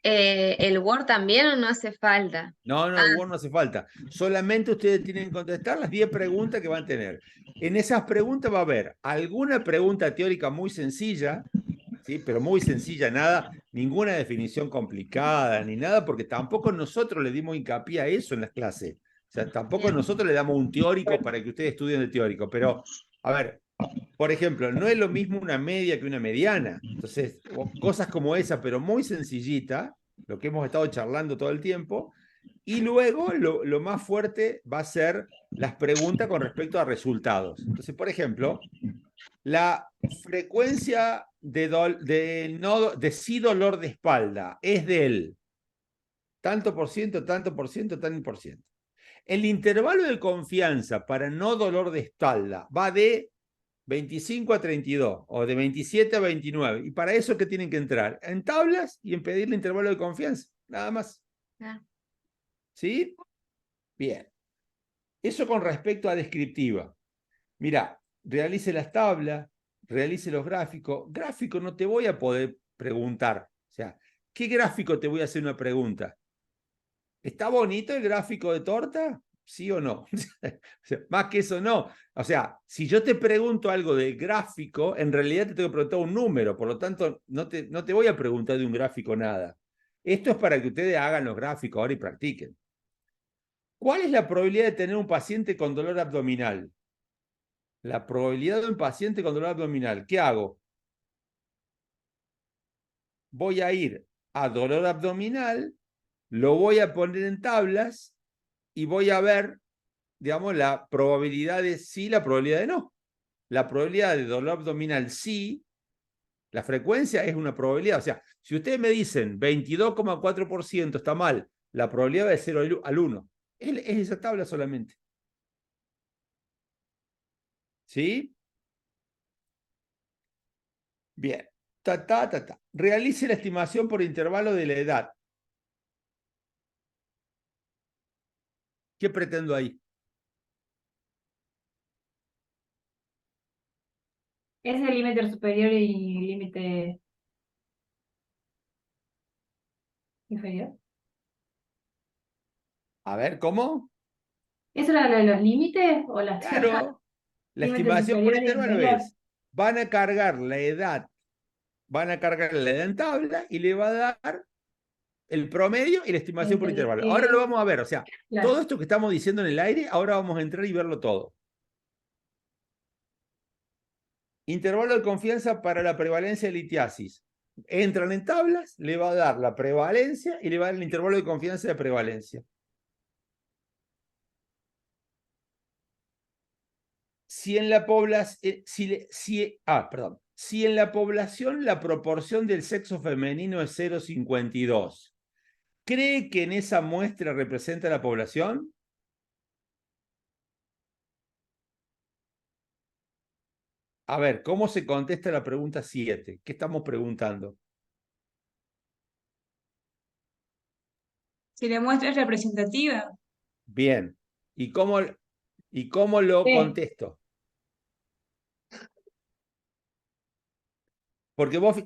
el Word también o no hace falta? No, no, el Word no hace falta. Solamente ustedes tienen que contestar las 10 preguntas que van a tener. En esas preguntas va a haber alguna pregunta teórica muy sencilla, ¿sí? Pero muy sencilla, ninguna definición complicada ni nada, porque tampoco nosotros le dimos hincapié a eso en las clases. O sea, tampoco Bien. nosotros le damos un teórico para que ustedes estudien el teórico. Pero, a ver, por ejemplo, no es lo mismo una media que una mediana. Entonces, cosas como esa, pero muy sencillita, lo que hemos estado charlando todo el tiempo. Y luego lo más fuerte va a ser las preguntas con respecto a resultados. Entonces, por ejemplo, la frecuencia de sí dolor de espalda es del tanto por ciento, tanto por ciento, tanto por ciento. El intervalo de confianza para no dolor de espalda va de 25 a 32 o de 27 a 29. Y para eso, ¿qué tienen que entrar? En tablas y en pedirle intervalo de confianza. Nada más. Ah. ¿Sí? Bien. Eso con respecto a descriptiva. Mira, realice las tablas, realice los gráficos. Gráfico no te voy a poder preguntar. O sea, ¿qué gráfico te voy a hacer una pregunta? ¿Está bonito el gráfico de torta? ¿Sí o no? O sea, más que eso no. O sea, si yo te pregunto algo del gráfico, en realidad te tengo que preguntar un número, por lo tanto, no te voy a preguntar de un gráfico nada. Esto es para que ustedes hagan los gráficos ahora y practiquen. ¿Cuál es la probabilidad de tener un paciente con dolor abdominal? La probabilidad de un paciente con dolor abdominal. ¿Qué hago? Voy a ir a dolor abdominal, lo voy a poner en tablas y voy a ver, digamos, la probabilidad de sí, la probabilidad de no. La probabilidad de dolor abdominal sí, la frecuencia es una probabilidad. O sea, si ustedes me dicen 22,4% está mal, la probabilidad va de 0 al 1. Es esa tabla solamente. ¿Sí? Bien. Realice la estimación por intervalo de la edad. ¿Qué pretendo ahí? Es el límite superior y límite inferior. A ver, ¿cómo? ¿Eso era lo de los límites o las Claro. La límite estimación por superior e intervalo inferior? es, van a cargar la edad en tabla y le va a dar el promedio y la estimación por intervalo. Ahora lo vamos a ver, o sea, Claro. todo esto que estamos diciendo en el aire, ahora vamos a entrar y verlo todo. Intervalo de confianza para la prevalencia de litiasis. Entran en tablas, le va a dar la prevalencia y le va a dar el intervalo de confianza de prevalencia. Si en la población, si en la población la proporción del sexo femenino es 0,52, ¿cree que en esa muestra representa la población? A ver, ¿cómo se contesta la pregunta 7? ¿Qué estamos preguntando? Si la muestra es representativa. Bien. ¿Y cómo lo Sí. contesto? Porque vos,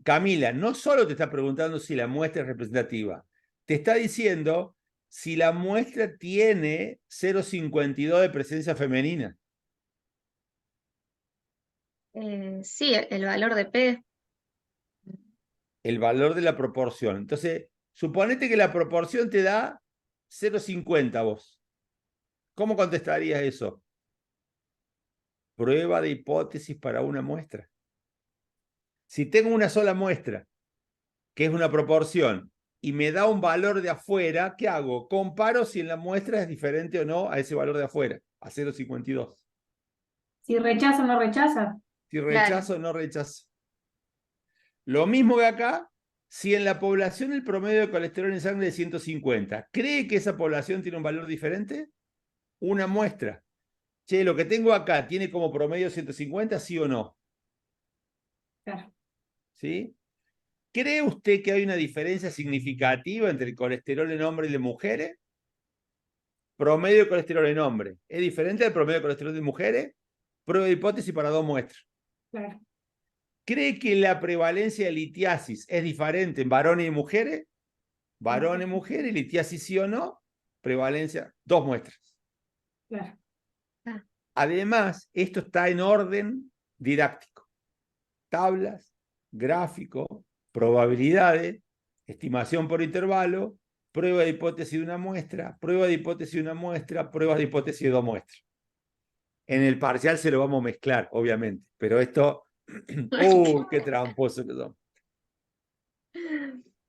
Camila, no solo te está preguntando si la muestra es representativa, te está diciendo si la muestra tiene 0,52 de presencia femenina. Sí, el valor de P. El valor de la proporción. Entonces, suponete que la proporción te da 0,50 vos. ¿Cómo contestarías eso? Prueba de hipótesis para una muestra. Si tengo una sola muestra, que es una proporción, y me da un valor de afuera, ¿qué hago? Comparo si en la muestra es diferente o no a ese valor de afuera, a 0,52. Si rechaza o no rechaza. Si Claro. rechazo o no rechazo. Lo mismo que acá, si en la población el promedio de colesterol en sangre es 150, ¿cree que esa población tiene un valor diferente? Una muestra. Che, lo que tengo acá, ¿tiene como promedio 150, sí o no? Claro. ¿Sí? ¿Cree usted que hay una diferencia significativa entre el colesterol en hombres y de mujeres? Promedio de colesterol en hombres. ¿Es diferente del promedio de colesterol de mujeres? Prueba de hipótesis para 2 muestras. Claro. ¿Cree que la prevalencia de litiasis es diferente en varones y mujeres? Varones y mujeres, litiasis sí o no, prevalencia, 2 muestras. Claro. Además, esto está en orden didáctico. Tablas, gráfico, probabilidades, estimación por intervalo, prueba de hipótesis de una muestra, prueba de hipótesis de una muestra, pruebas de hipótesis de 2 muestras. En el parcial se lo vamos a mezclar, obviamente, pero esto, qué tramposo que son.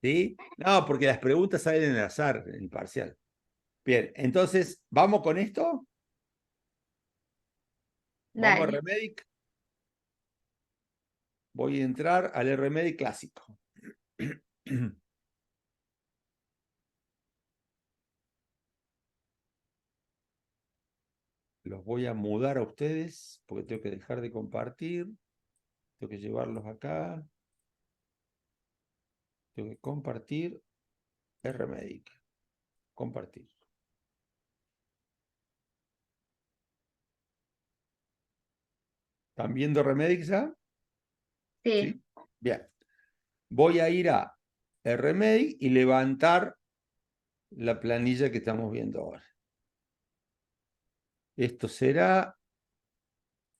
¿Sí? No, porque las preguntas salen en el azar, en el parcial. Bien, entonces, ¿vamos con esto? ¿Vamos a Dale. Remedic? Voy a entrar al Remedic clásico. Los voy a mudar a ustedes porque tengo que dejar de compartir. Tengo que llevarlos acá. Tengo que compartir Remedic. Compartir. ¿Están viendo Remedic ya? Sí. ¿Sí? Bien. Voy a ir a Remedic y levantar la planilla que estamos viendo ahora. Esto será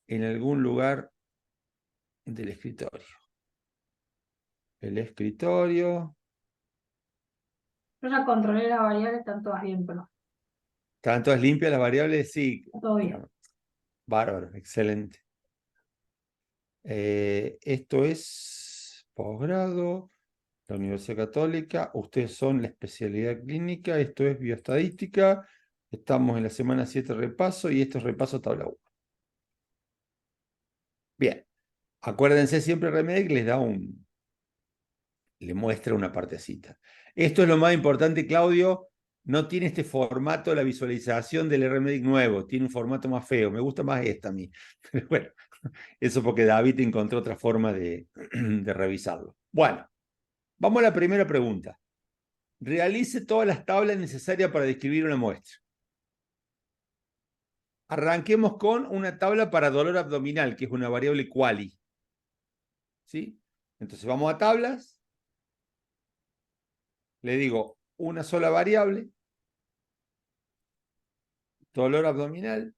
en algún lugar del escritorio. El escritorio. Yo ya controlé las variables, están todas bien, pero ¿Están todas limpias las variables? Sí. está todo bien. Bárbaro, excelente. Esto es posgrado, la Universidad Católica. Ustedes son la especialidad clínica. Esto es bioestadística. Estamos en la semana 7 repaso y esto es repaso tabla 1. Bien. Acuérdense siempre, Remedic les da le muestra una partecita. Esto es lo más importante, Claudio. no tiene este formato, la visualización del RMedic nuevo, tiene un formato más feo, me gusta más esta a mí. Pero bueno, eso porque David encontró otra forma de revisarlo. Bueno, vamos a la primera pregunta. Realice todas las tablas necesarias para describir una muestra. Arranquemos con una tabla para dolor abdominal, que es una variable quali. ¿Sí? Entonces vamos a tablas. Le digo una sola variable. Dolor abdominal.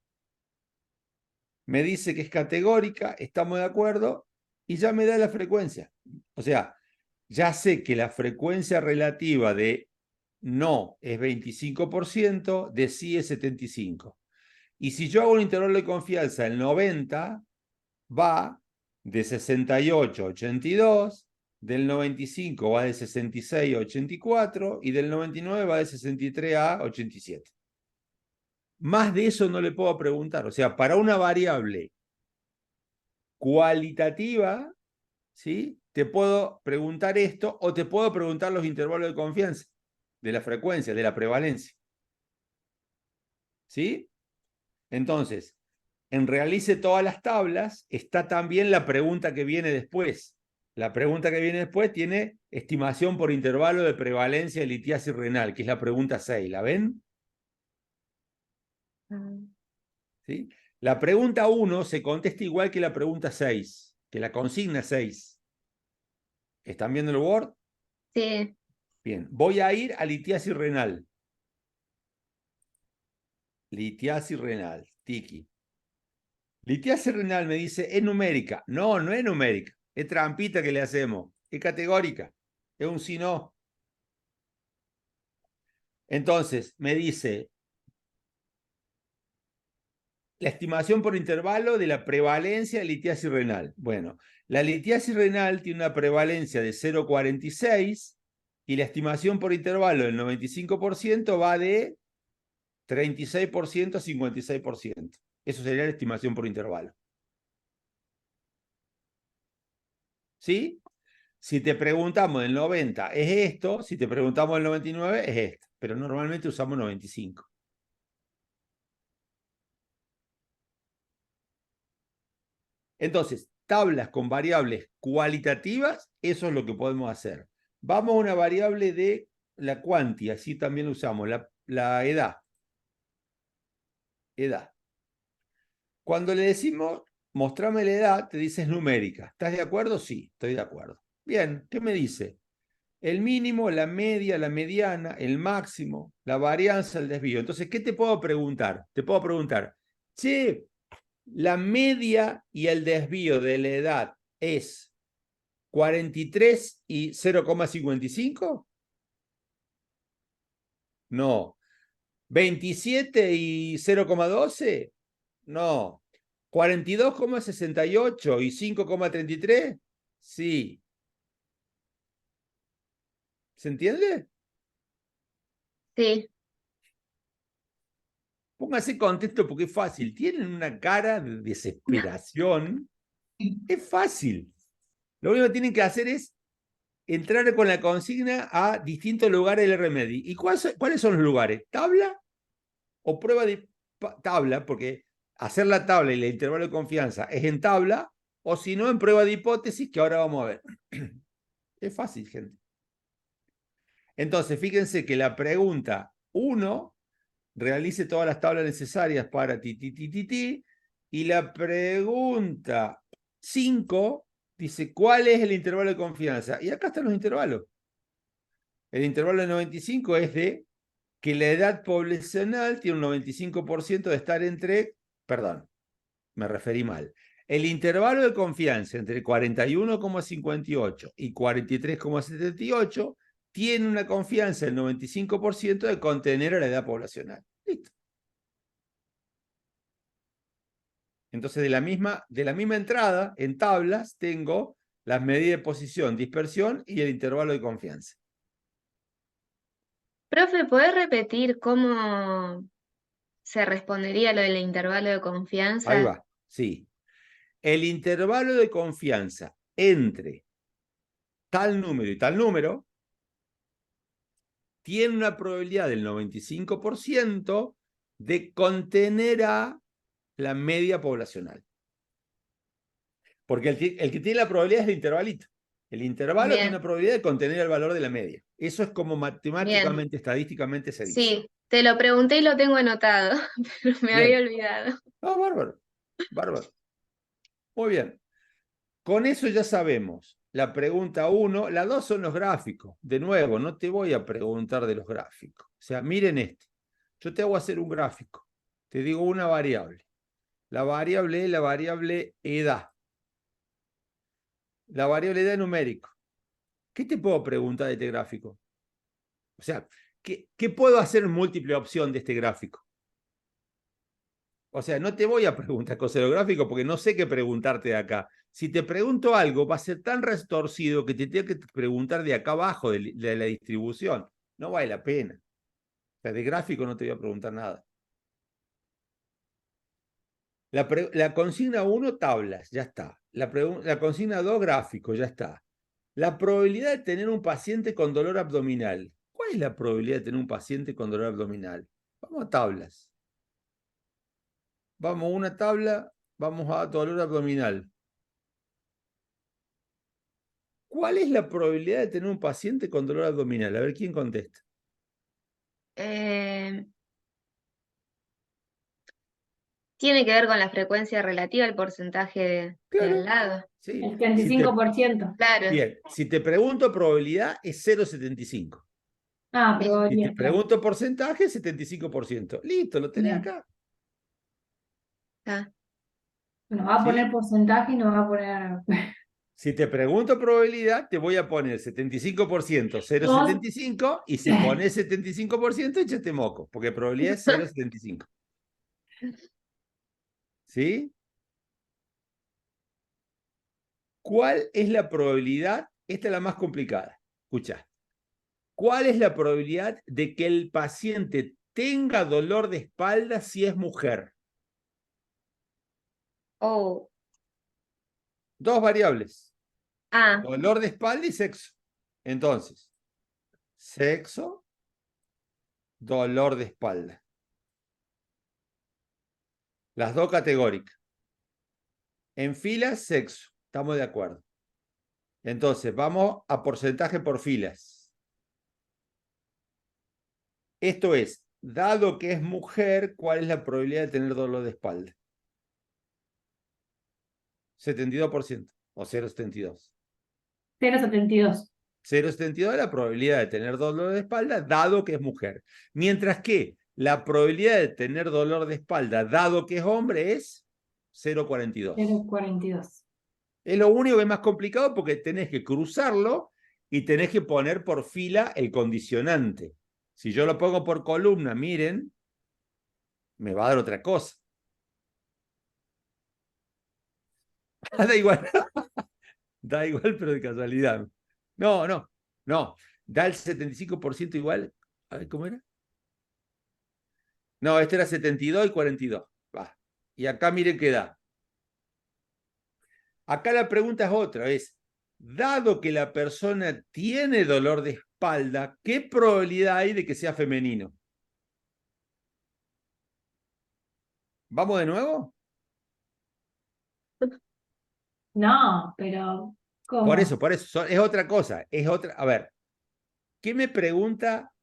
Me dice que es categórica, estamos de acuerdo, y ya me da la frecuencia. O sea, ya sé que la frecuencia relativa de no es 25%, de sí es 75%. Y si yo hago un intervalo de confianza, el 90 va de 68 a 82, del 95 va de 66 a 84 y del 99 va de 63 a 87. Más de eso no le puedo preguntar. O sea, para una variable cualitativa, ¿sí? Te puedo preguntar esto o te puedo preguntar los intervalos de confianza, de la frecuencia, de la prevalencia. ¿Sí? Entonces, en realice todas las tablas, está también la pregunta que viene después. La pregunta que viene después tiene estimación por intervalo de prevalencia de litiasis renal, que es la pregunta 6. ¿La ven? ¿Sí? La pregunta 1 se contesta igual que la pregunta 6, que la consigna 6. ¿Están viendo el Word? Sí. Bien, voy a ir a litiasis renal. Litiasis renal, tiki. Litiasis renal me dice, es numérica. No, no es numérica. Es trampita que le hacemos. Es categórica. Es un sí no. Entonces, me dice la estimación por intervalo de la prevalencia de litiasis renal. Bueno, la litiasis renal tiene una prevalencia de 0,46 y la estimación por intervalo del 95% va de 36% a 56%. Eso sería la estimación por intervalo. ¿Sí? Si te preguntamos el 90 es esto, si te preguntamos el 99 es esto, pero normalmente usamos 95. Entonces, tablas con variables cualitativas, eso es lo que podemos hacer. Vamos a una variable de la cuantia, así también usamos, la edad. Edad. Cuando le decimos, mostrame la edad, te dices numérica. ¿Estás de acuerdo? Sí, estoy de acuerdo. Bien, ¿qué me dice? El mínimo, la media, la mediana, el máximo, la varianza, el desvío. Entonces, ¿qué te puedo preguntar? Te puedo preguntar, che, ¿la media y el desvío de la edad es 43 y 0,55? No. ¿27 y 0,12? No. ¿42,68 y 5,33? Sí. ¿Se entiende? Sí. Póngase contento porque es fácil. Tienen una cara de desesperación. Es fácil. Lo único que tienen que hacer es entrar con la consigna a distintos lugares del RMedI. ¿Y cuáles son los lugares? ¿Tabla o prueba de tabla? Porque hacer la tabla y el intervalo de confianza es en tabla, o si no, en prueba de hipótesis, que ahora vamos a ver. Es fácil, gente. Entonces, fíjense que la pregunta 1 realice todas las tablas necesarias para ti, y la pregunta 5 dice, ¿cuál es el intervalo de confianza? Y acá están los intervalos. El intervalo de 95 es de que la edad poblacional tiene un 95% de estar entre, perdón, me referí mal. El intervalo de confianza entre 41,58 y 43,78 tiene una confianza del 95% de contener a la edad poblacional. Listo. Entonces, de la misma entrada, en tablas, tengo las medidas de posición, dispersión y el intervalo de confianza. Profe, ¿podés repetir cómo se respondería lo del intervalo de Ahí confianza? va, sí. El intervalo de confianza entre tal número y tal número tiene una probabilidad del 95% de contener a la media poblacional. Porque el que tiene la probabilidad es el intervalito. El intervalo Bien. tiene una probabilidad de contener el valor de la media. Eso es como matemáticamente, estadísticamente se dice. Sí, te lo pregunté y lo tengo anotado, pero me Bien. había olvidado. Ah, bárbaro. Bárbaro. Muy bien. Con eso ya sabemos. La pregunta 1, la 2 son los gráficos. De nuevo, no te voy a preguntar de los gráficos. O sea, miren este. Yo te hago hacer un gráfico. Te digo una variable. La variable es la variable edad. La variable edad numérico. ¿Qué te puedo preguntar de este gráfico? O sea, ¿qué puedo hacer en múltiple opción de este gráfico? O sea, no te voy a preguntar cosas de los gráficos porque no sé qué preguntarte de acá. Si te pregunto algo, va a ser tan retorcido que te tengo que preguntar de acá abajo de la distribución. No vale la pena. O sea, de gráfico no te voy a preguntar nada. La consigna 1, tablas, ya está. La consigna 2, gráficos, ya está. La probabilidad de tener un paciente con dolor abdominal. ¿Cuál es la probabilidad de tener un paciente con dolor abdominal? Vamos a tablas. Vamos a una tabla, vamos a dolor abdominal. ¿Cuál es la probabilidad de tener un paciente con dolor abdominal? A ver quién contesta. Tiene que ver con la frecuencia relativa al porcentaje de Claro. al lado. Sí. El 35%. Claro. Bien, si te pregunto probabilidad, es 0,75. Ah, Bien. Si te probabilidad. pregunto porcentaje, 75%. Listo, lo tenés Bien. acá. Ah, Nos va a ¿Sí? poner porcentaje y nos va a poner. Si te pregunto probabilidad, te voy a poner 75%, 0,75, y si pones 75%, échate moco, porque probabilidad es 0,75. ¿Sí? ¿Cuál es la probabilidad? Esta es la más complicada. Escucha. ¿Cuál es la probabilidad de que el paciente tenga dolor de espalda si es mujer? oh. Dos variables. Ah, Dolor de espalda y sexo. Entonces, sexo, dolor de espalda. Las dos categóricas. En filas, sexo. Estamos de acuerdo. Entonces, vamos a porcentaje por filas. Esto es, dado que es mujer, ¿cuál es la probabilidad de tener dolor de espalda? 72% o 0,72. 0,72. 0,72 es la probabilidad de tener dolor de espalda, dado que es mujer. Mientras que la probabilidad de tener dolor de espalda, dado que es hombre, es 0,42. 0,42. Es lo único que es más complicado porque tenés que cruzarlo y tenés que poner por fila el condicionante. Si yo lo pongo por columna, miren, me va a dar otra cosa. Da igual. Da igual, pero de casualidad. No. Da el 75% igual. A ver, ¿cómo era? No, este era 72 y 42. Va. Y acá miren qué da. Acá la pregunta es otra, dado que la persona tiene dolor de espalda, ¿qué probabilidad hay de que sea femenino? ¿Vamos de nuevo? No, pero ¿cómo? Por eso, es otra cosa, es otra. A ver, ¿qué me pregunta?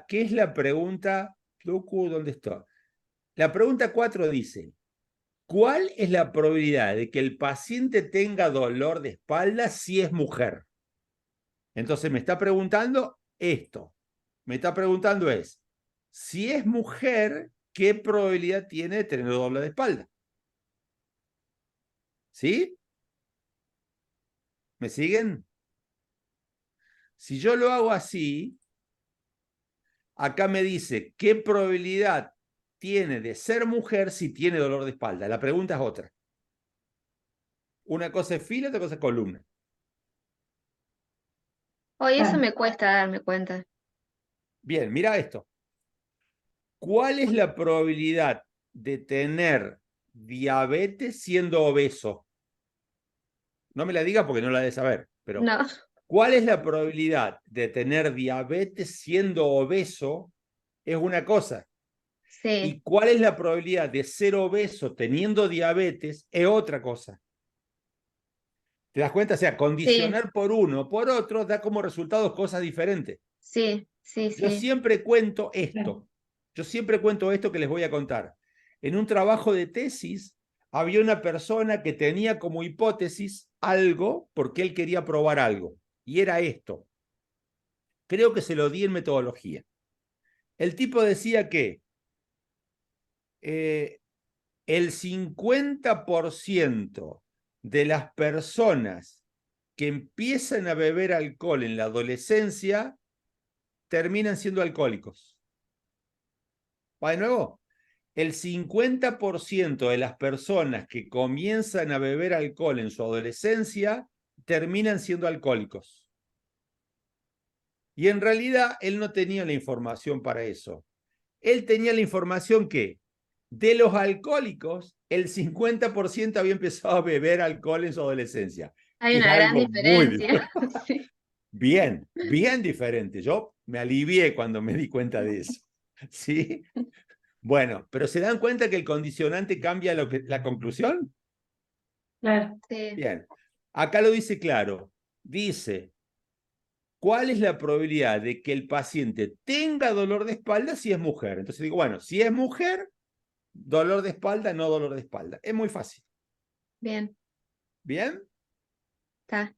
¿Qué es la pregunta? ¿Dónde está? La pregunta 4 dice, ¿cuál es la probabilidad de que el paciente tenga dolor de espalda si es mujer? Entonces me está preguntando esto. Me está preguntando si es mujer, ¿qué probabilidad tiene de tener dolor de espalda? ¿Sí? ¿Me siguen? Si yo lo hago así, acá me dice, ¿qué probabilidad tiene de ser mujer si tiene dolor de espalda? La pregunta es otra. Una cosa es fila, otra cosa es columna. hoy eso Claro. me cuesta darme cuenta. Bien, mira esto. ¿Cuál es la probabilidad de tener diabetes siendo obeso? No me la diga porque no la de saber, pero No. ¿Cuál es la probabilidad de tener diabetes siendo obeso? Es una cosa. Sí, ¿Y cuál es la probabilidad de ser obeso teniendo diabetes? Es otra cosa. ¿Te das cuenta? O sea, condicionar por uno o por otro da como resultado cosas diferentes. sí, sí, Yo sí. siempre cuento Claro. esto. Yo siempre cuento esto que les voy a contar. En un trabajo de tesis había una persona que tenía como hipótesis algo porque él quería probar algo. Y era esto. Creo que se lo di en metodología. El tipo decía que el 50% de las personas que empiezan a beber alcohol en la adolescencia terminan siendo alcohólicos. ¿Va de nuevo? El 50% de las personas que comienzan a beber alcohol en su adolescencia terminan siendo alcohólicos. Y en realidad él no tenía la información para eso. Él tenía la información que de los alcohólicos, el 50% había empezado a beber alcohol en su adolescencia. Hay Es una gran algo muy diferencia. Sí. bien, bien diferente. Yo me alivié cuando me di cuenta de eso. ¿Sí? Bueno, pero ¿se dan cuenta que el condicionante cambia la conclusión? Claro. Sí. Bien. Acá lo dice claro. Dice, ¿cuál es la probabilidad de que el paciente tenga dolor de espalda si es mujer? Entonces digo, bueno, si es mujer, dolor de espalda, no dolor de espalda. Es muy fácil. Bien, ¿Bien? está.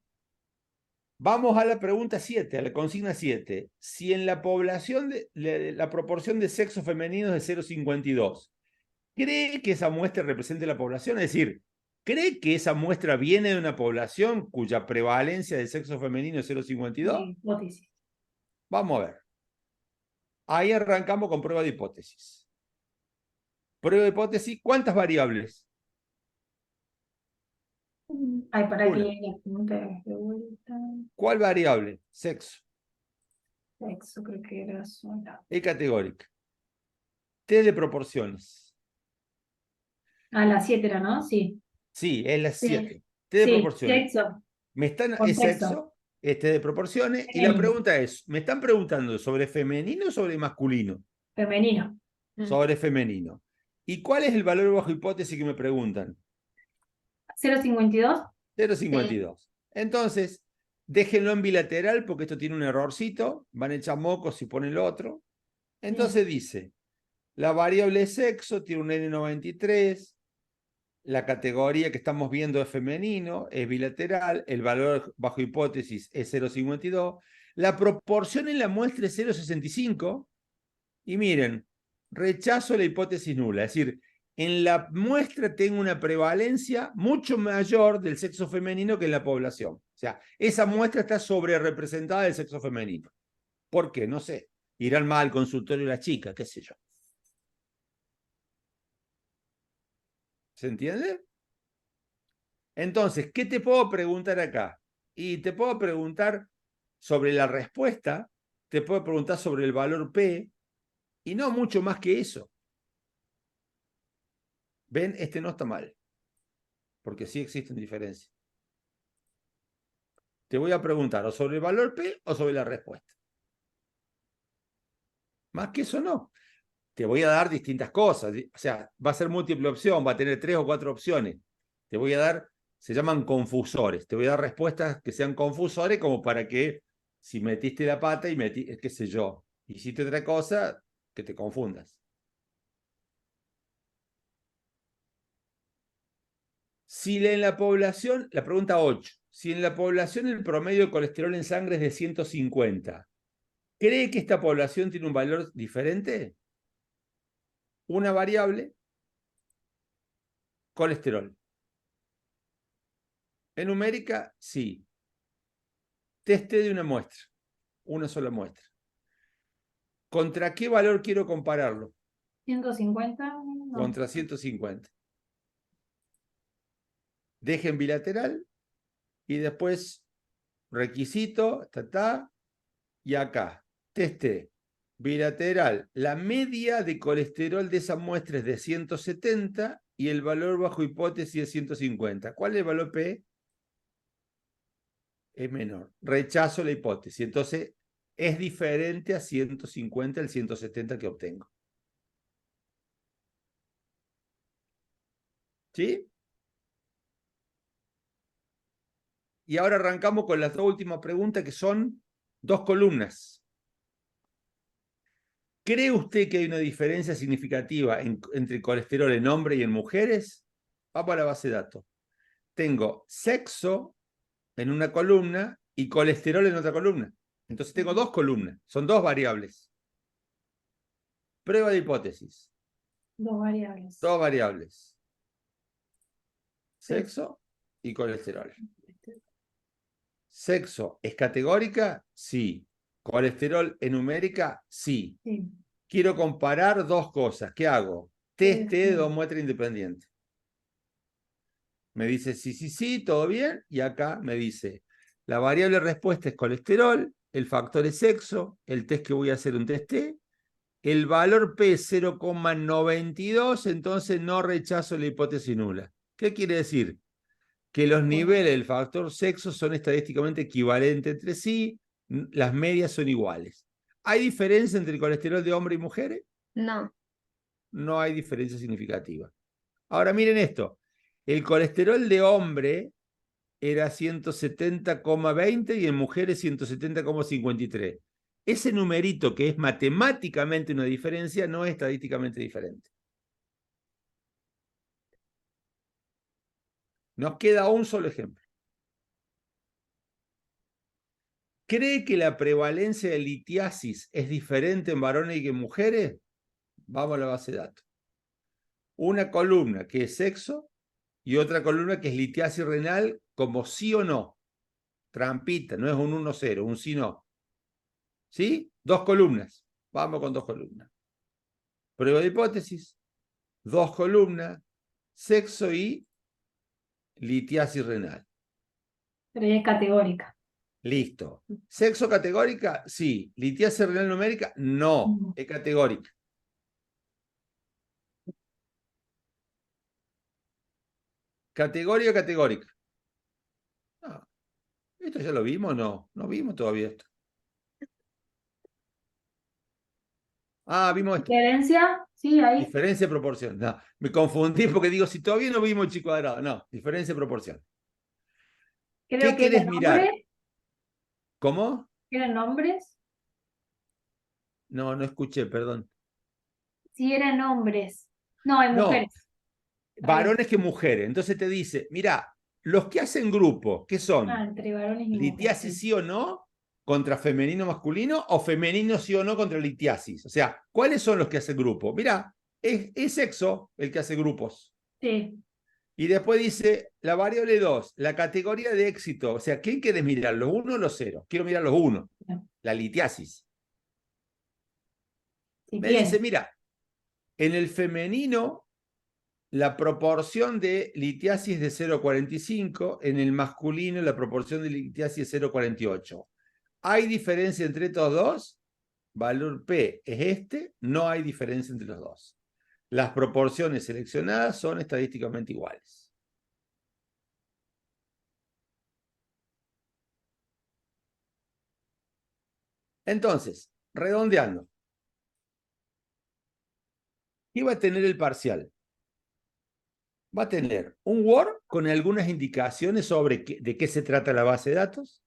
Vamos a la pregunta 7, a la consigna 7. Si en la población, la proporción de sexo femenino es de 0,52, ¿cree que esa muestra represente la población? Es decir, ¿cree que esa muestra viene de una población cuya prevalencia de sexo femenino es 0,52? Hipótesis. Vamos a ver. Ahí arrancamos con prueba de hipótesis. Prueba de hipótesis, ¿cuántas variables? Ay, para Una. que la pregunta de vuelta. ¿Cuál variable? Sexo. Sexo, creo que era sola. Es categórica. T de proporciones. Ah, la 7 era, ¿no? Sí. Sí, es la Sí. 7. T de Sí, proporciones. sexo. Es Contexto. sexo, este de proporciones, y la Femenino. pregunta es, ¿me están preguntando sobre femenino o sobre masculino? Femenino. Sobre femenino. ¿Y cuál es el valor bajo hipótesis que me preguntan? 0,52. 0,52. Entonces, déjenlo en bilateral porque esto tiene un errorcito, van a echar mocos si ponen lo otro. Entonces dice, la variable sexo tiene un N93, la categoría que estamos viendo es femenino, es bilateral, el valor bajo hipótesis es 0,52, la proporción en la muestra es 0,65, y miren, rechazo la hipótesis nula, es decir, en la muestra tengo una prevalencia mucho mayor del sexo femenino que en la población. O sea, esa muestra está sobre representada del sexo femenino. ¿Por qué? No sé. Irán más al consultorio las chicas, qué sé yo. ¿Se entiende? Entonces, ¿qué te puedo preguntar acá? Y te puedo preguntar sobre la respuesta, te puedo preguntar sobre el valor P, y no mucho más que eso. ¿Ven? Este no está mal, porque sí existen diferencias. Te voy a preguntar o sobre el valor P o sobre la respuesta. Más que eso no. Te voy a dar distintas cosas. O sea, va a ser múltiple opción, va a tener 3 o 4 opciones. Te voy a dar, se llaman confusores. Te voy a dar respuestas que sean confusores como para que si metiste la pata y qué sé yo, hiciste otra cosa, que te confundas. Si en la población, la pregunta 8, si en la población el promedio de colesterol en sangre es de 150, ¿cree que esta población tiene un valor diferente? Una variable, colesterol. En numérica, sí. Teste de una muestra, una sola muestra. ¿Contra qué valor quiero compararlo? 150. No. Contra 150. Dejen bilateral y después requisito, y acá. Teste bilateral. La media de colesterol de esa muestra es de 170 y el valor bajo hipótesis es 150. ¿Cuál es el valor P? es menor. Rechazo la hipótesis. Entonces, es diferente a 150 el 170 que obtengo. ¿Sí? Y ahora arrancamos con las dos últimas preguntas, que son 2 columnas. ¿Cree usted que hay una diferencia significativa entre colesterol en hombres y en mujeres? Vamos a la base de datos. Tengo sexo en una columna y colesterol en otra columna. Entonces tengo 2 columnas, son 2 variables. Prueba de hipótesis. 2 variables. 2 variables. Sexo y colesterol. ¿Sexo es categórica? Sí. ¿Colesterol es numérica? Sí. Sí. Quiero comparar 2 cosas. ¿Qué hago? Teste de 2 muestras independientes. Me dice sí, todo bien. Y acá me dice, la variable respuesta es colesterol, el factor es sexo, el test que voy a hacer un test T, el valor P es 0,92, entonces no rechazo la hipótesis nula. ¿Qué quiere decir? Que los niveles del factor sexo son estadísticamente equivalentes entre sí, las medias son iguales. ¿Hay diferencia entre el colesterol de hombres y mujeres? No. No hay diferencia significativa. Ahora miren esto, el colesterol de hombre era 170,20 y en mujeres 170,53. Ese numerito que es matemáticamente una diferencia no es estadísticamente diferente. Nos queda un solo ejemplo. ¿Cree que la prevalencia de litiasis es diferente en varones y en mujeres? Vamos a la base de datos. Una columna que es sexo y otra columna que es litiasis renal como sí o no. Trampita, no es un 1-0, un sí no. ¿Sí? 2 columnas. Vamos con 2 columnas. Prueba de hipótesis. 2 columnas, sexo y litiasis renal. Pero ella es categórica. Listo. ¿Sexo categórica? Sí. ¿Litiasis renal numérica? No, es categórica. Categoría categórica. Ah, ¿esto ya lo vimos? No, no vimos todavía esto. Ah, vimos esto. ¿Diferencia? Sí, ahí. Diferencia de proporción. No, me confundí porque digo, si todavía no vimos el chi cuadrado. No, diferencia de proporción. Creo ¿Qué que querés eran mirar? hombres. ¿Cómo? ¿Eran hombres? No, no escuché, perdón. Sí, eran hombres. No, hay No, mujeres. varones que mujeres. Entonces te dice, mira, los que hacen grupo, ¿qué son? Ah, entre varones y mujeres. ¿Litiasis sí o no contra femenino masculino o femenino sí o no contra litiasis? O sea, ¿cuáles son los que hacen grupo? Mira, es sexo el que hace grupos. Sí. Y después dice la variable 2, la categoría de éxito. O sea, ¿quién quieres mirar? ¿Los 1 o los 0? Quiero mirar los 1. La litiasis. Si Me quieren. dice, mira, en el femenino la proporción de litiasis es de 0,45, en el masculino la proporción de litiasis es 0,48. ¿Hay diferencia entre estos dos? Valor P es este, no hay diferencia entre los dos. Las proporciones seleccionadas son estadísticamente iguales. Entonces, redondeando. ¿Qué va a tener el parcial? Va a tener un Word con algunas indicaciones sobre de qué se trata la base de datos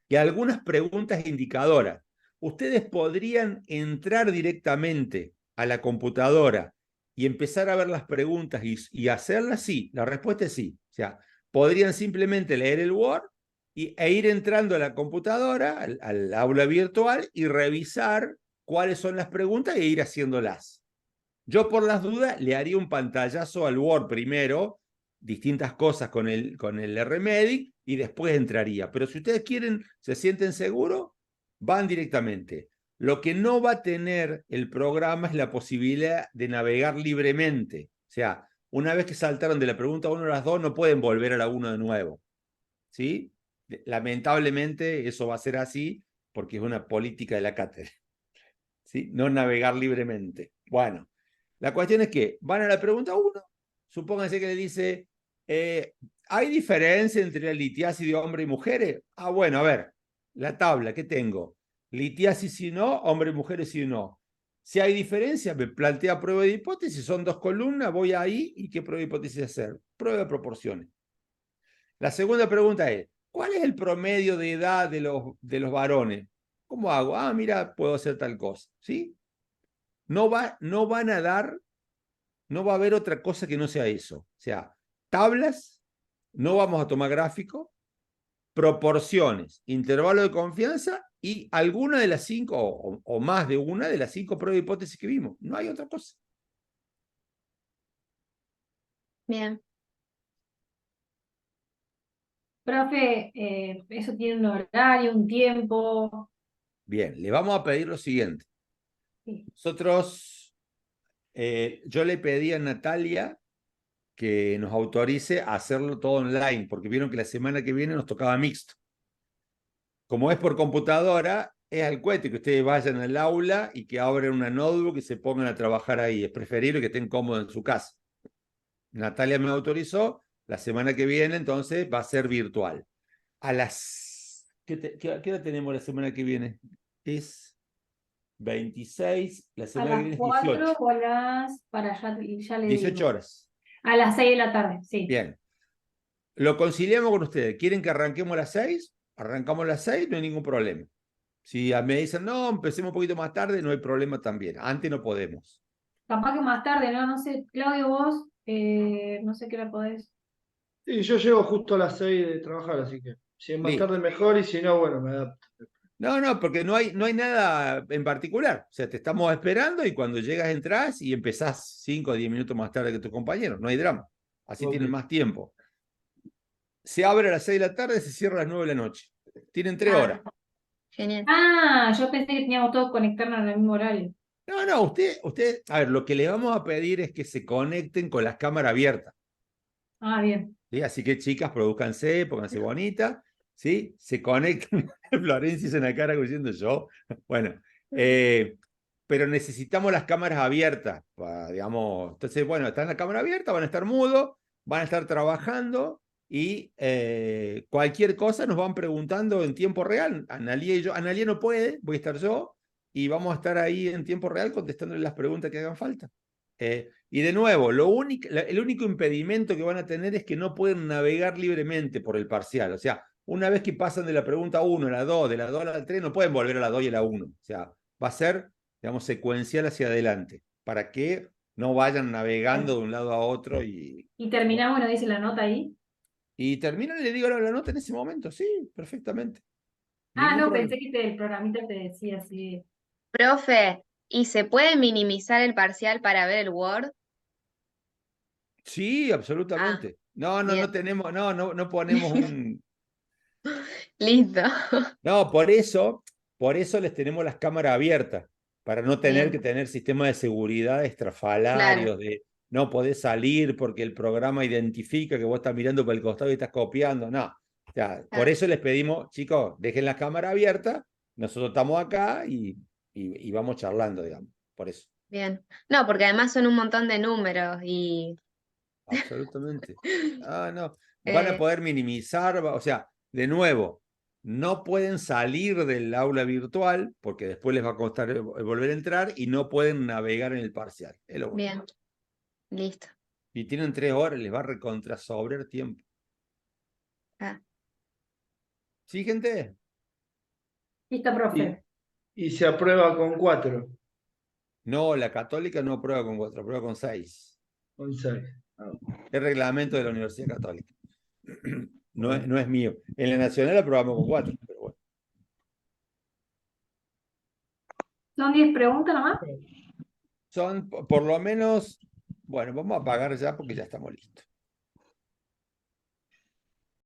y algunas preguntas indicadoras. Ustedes podrían entrar directamente a la computadora y empezar a ver las preguntas y hacerlas, sí. La respuesta es sí. O sea, podrían simplemente leer el Word e ir entrando a la computadora, al aula virtual, y revisar cuáles son las preguntas e ir haciéndolas. Yo, por las dudas, le haría un pantallazo al Word primero, distintas cosas con el RMedic, y después entraría. Pero si ustedes quieren, se sienten seguros, van directamente. Lo que no va a tener el programa es la posibilidad de navegar libremente. O sea, una vez que saltaron de la pregunta 1 a las 2, no pueden volver a la 1 de nuevo. ¿Sí? Lamentablemente eso va a ser así porque es una política de la cátedra. ¿Sí? No navegar libremente. Bueno. La cuestión es que van a la pregunta 1, supónganse que le dice ¿hay diferencia entre la litiasis de hombres y mujeres? Ah, bueno, a ver, la tabla, ¿qué tengo? Litiasis sí o no, hombres y mujeres sí o no. Si hay diferencia, me plantea prueba de hipótesis, son 2 columnas, voy ahí y ¿qué prueba de hipótesis hacer? Prueba de proporciones. La segunda pregunta es, ¿cuál es el promedio de edad de los varones? ¿Cómo hago? Ah, mira, puedo hacer tal cosa, ¿sí? No van a dar, no va a haber otra cosa que no sea eso. O sea, tablas, no vamos a tomar gráfico, proporciones, intervalo de confianza y alguna de las 5 o más de una de las 5 pruebas de hipótesis que vimos. No hay otra cosa. Bien. Profe, eso tiene un horario, un tiempo. Bien, le vamos a pedir lo siguiente. Sí. Nosotros, yo le pedí a Natalia que nos autorice a hacerlo todo online, porque vieron que la semana que viene nos tocaba mixto. Como es por computadora, es al cohete que ustedes vayan al aula y que abran una notebook y se pongan a trabajar ahí. Es preferible que estén cómodos en su casa. Natalia me autorizó, la semana que viene entonces va a ser virtual. A las... ¿Qué hora tenemos la semana que viene? Es 26, la A semana que las viene es 4 18. o a las, para ya le 18 digo. horas. A las 6 de la tarde, sí. Bien. Lo conciliamos con ustedes. ¿Quieren que arranquemos a las 6? Arrancamos a las 6, no hay ningún problema. Si me dicen, no, empecemos un poquito más tarde, no hay problema también. Antes no podemos. Capaz que más tarde, ¿no? No sé, Claudio, vos, no sé qué hora podés. Y yo llego justo a las 6 de trabajar, así que si es más Listo. tarde mejor y si no, bueno, me adapto. No, porque no hay nada en particular. O sea, te estamos esperando y cuando llegas entras y empezás 5 o 10 minutos más tarde que tus compañeros. No hay drama. Así Ok. tienen más tiempo. Se abre a las 6 de la tarde, se cierra a las 9 de la noche. Tienen 3 horas. Genial. Ah, yo pensé que teníamos todos que conectarnos en el mismo horario. No, usted, a ver, lo que le vamos a pedir es que se conecten con las cámaras abiertas. Ah, bien. ¿Sí? Así que chicas, produzcanse, pónganse bonitas, ¿sí? Se conectan. Florencia hizo una cara diciendo yo. Bueno, pero necesitamos las cámaras abiertas, digamos. Entonces, bueno, están la cámara abierta, van a estar mudos, van a estar trabajando y cualquier cosa nos van preguntando en tiempo real. Analía y yo, Analía no puede, voy a estar yo, y vamos a estar ahí en tiempo real contestándole las preguntas que hagan falta. Y de nuevo, el único impedimento que van a tener es que no pueden navegar libremente por el parcial. O sea, una vez que pasan de la pregunta 1 a la 2, de la 2 a la 3, no pueden volver a la 2 y a la 1. O sea, va a ser, digamos, secuencial hacia adelante, para que no vayan navegando de un lado a otro Y terminamos, nos dice la nota ahí. y terminan y le digo la nota en ese momento. Sí, perfectamente. Ah, Ningún no, problema. pensé que el programita te decía así. Profe, ¿y se puede minimizar el parcial para ver el Word? Sí, absolutamente. No bien. tenemos, no ponemos un... Listo. No, por eso les tenemos las cámaras abiertas, para no tener Bien. que tener sistemas de seguridad Claro. estrafalarios, de no podés salir porque el programa identifica que vos estás mirando por el costado y estás copiando. No. O sea, por Claro. eso les pedimos, chicos, dejen la cámara abierta, nosotros estamos acá y vamos charlando, digamos. Por eso. Bien. No, porque además son un montón de números y Absolutamente. Ah, no. Van a eh, poder minimizar, o sea, de nuevo, no pueden salir del aula virtual porque después les va a costar volver a entrar y no pueden navegar en el parcial. Es lo bueno. bien. Listo. Y tienen 3 horas, les va a recontrasobrar tiempo. Ah, ¿Sí, gente? Listo, profe. Y se aprueba con 4, No, la católica no aprueba con 4, aprueba con 6. con 6. Es reglamento de la Universidad Católica. No es mío. En la nacional aprobamos con 4, pero bueno. ¿Son 10 preguntas nomás? Son por lo menos, bueno, vamos a pagar ya porque ya estamos listos.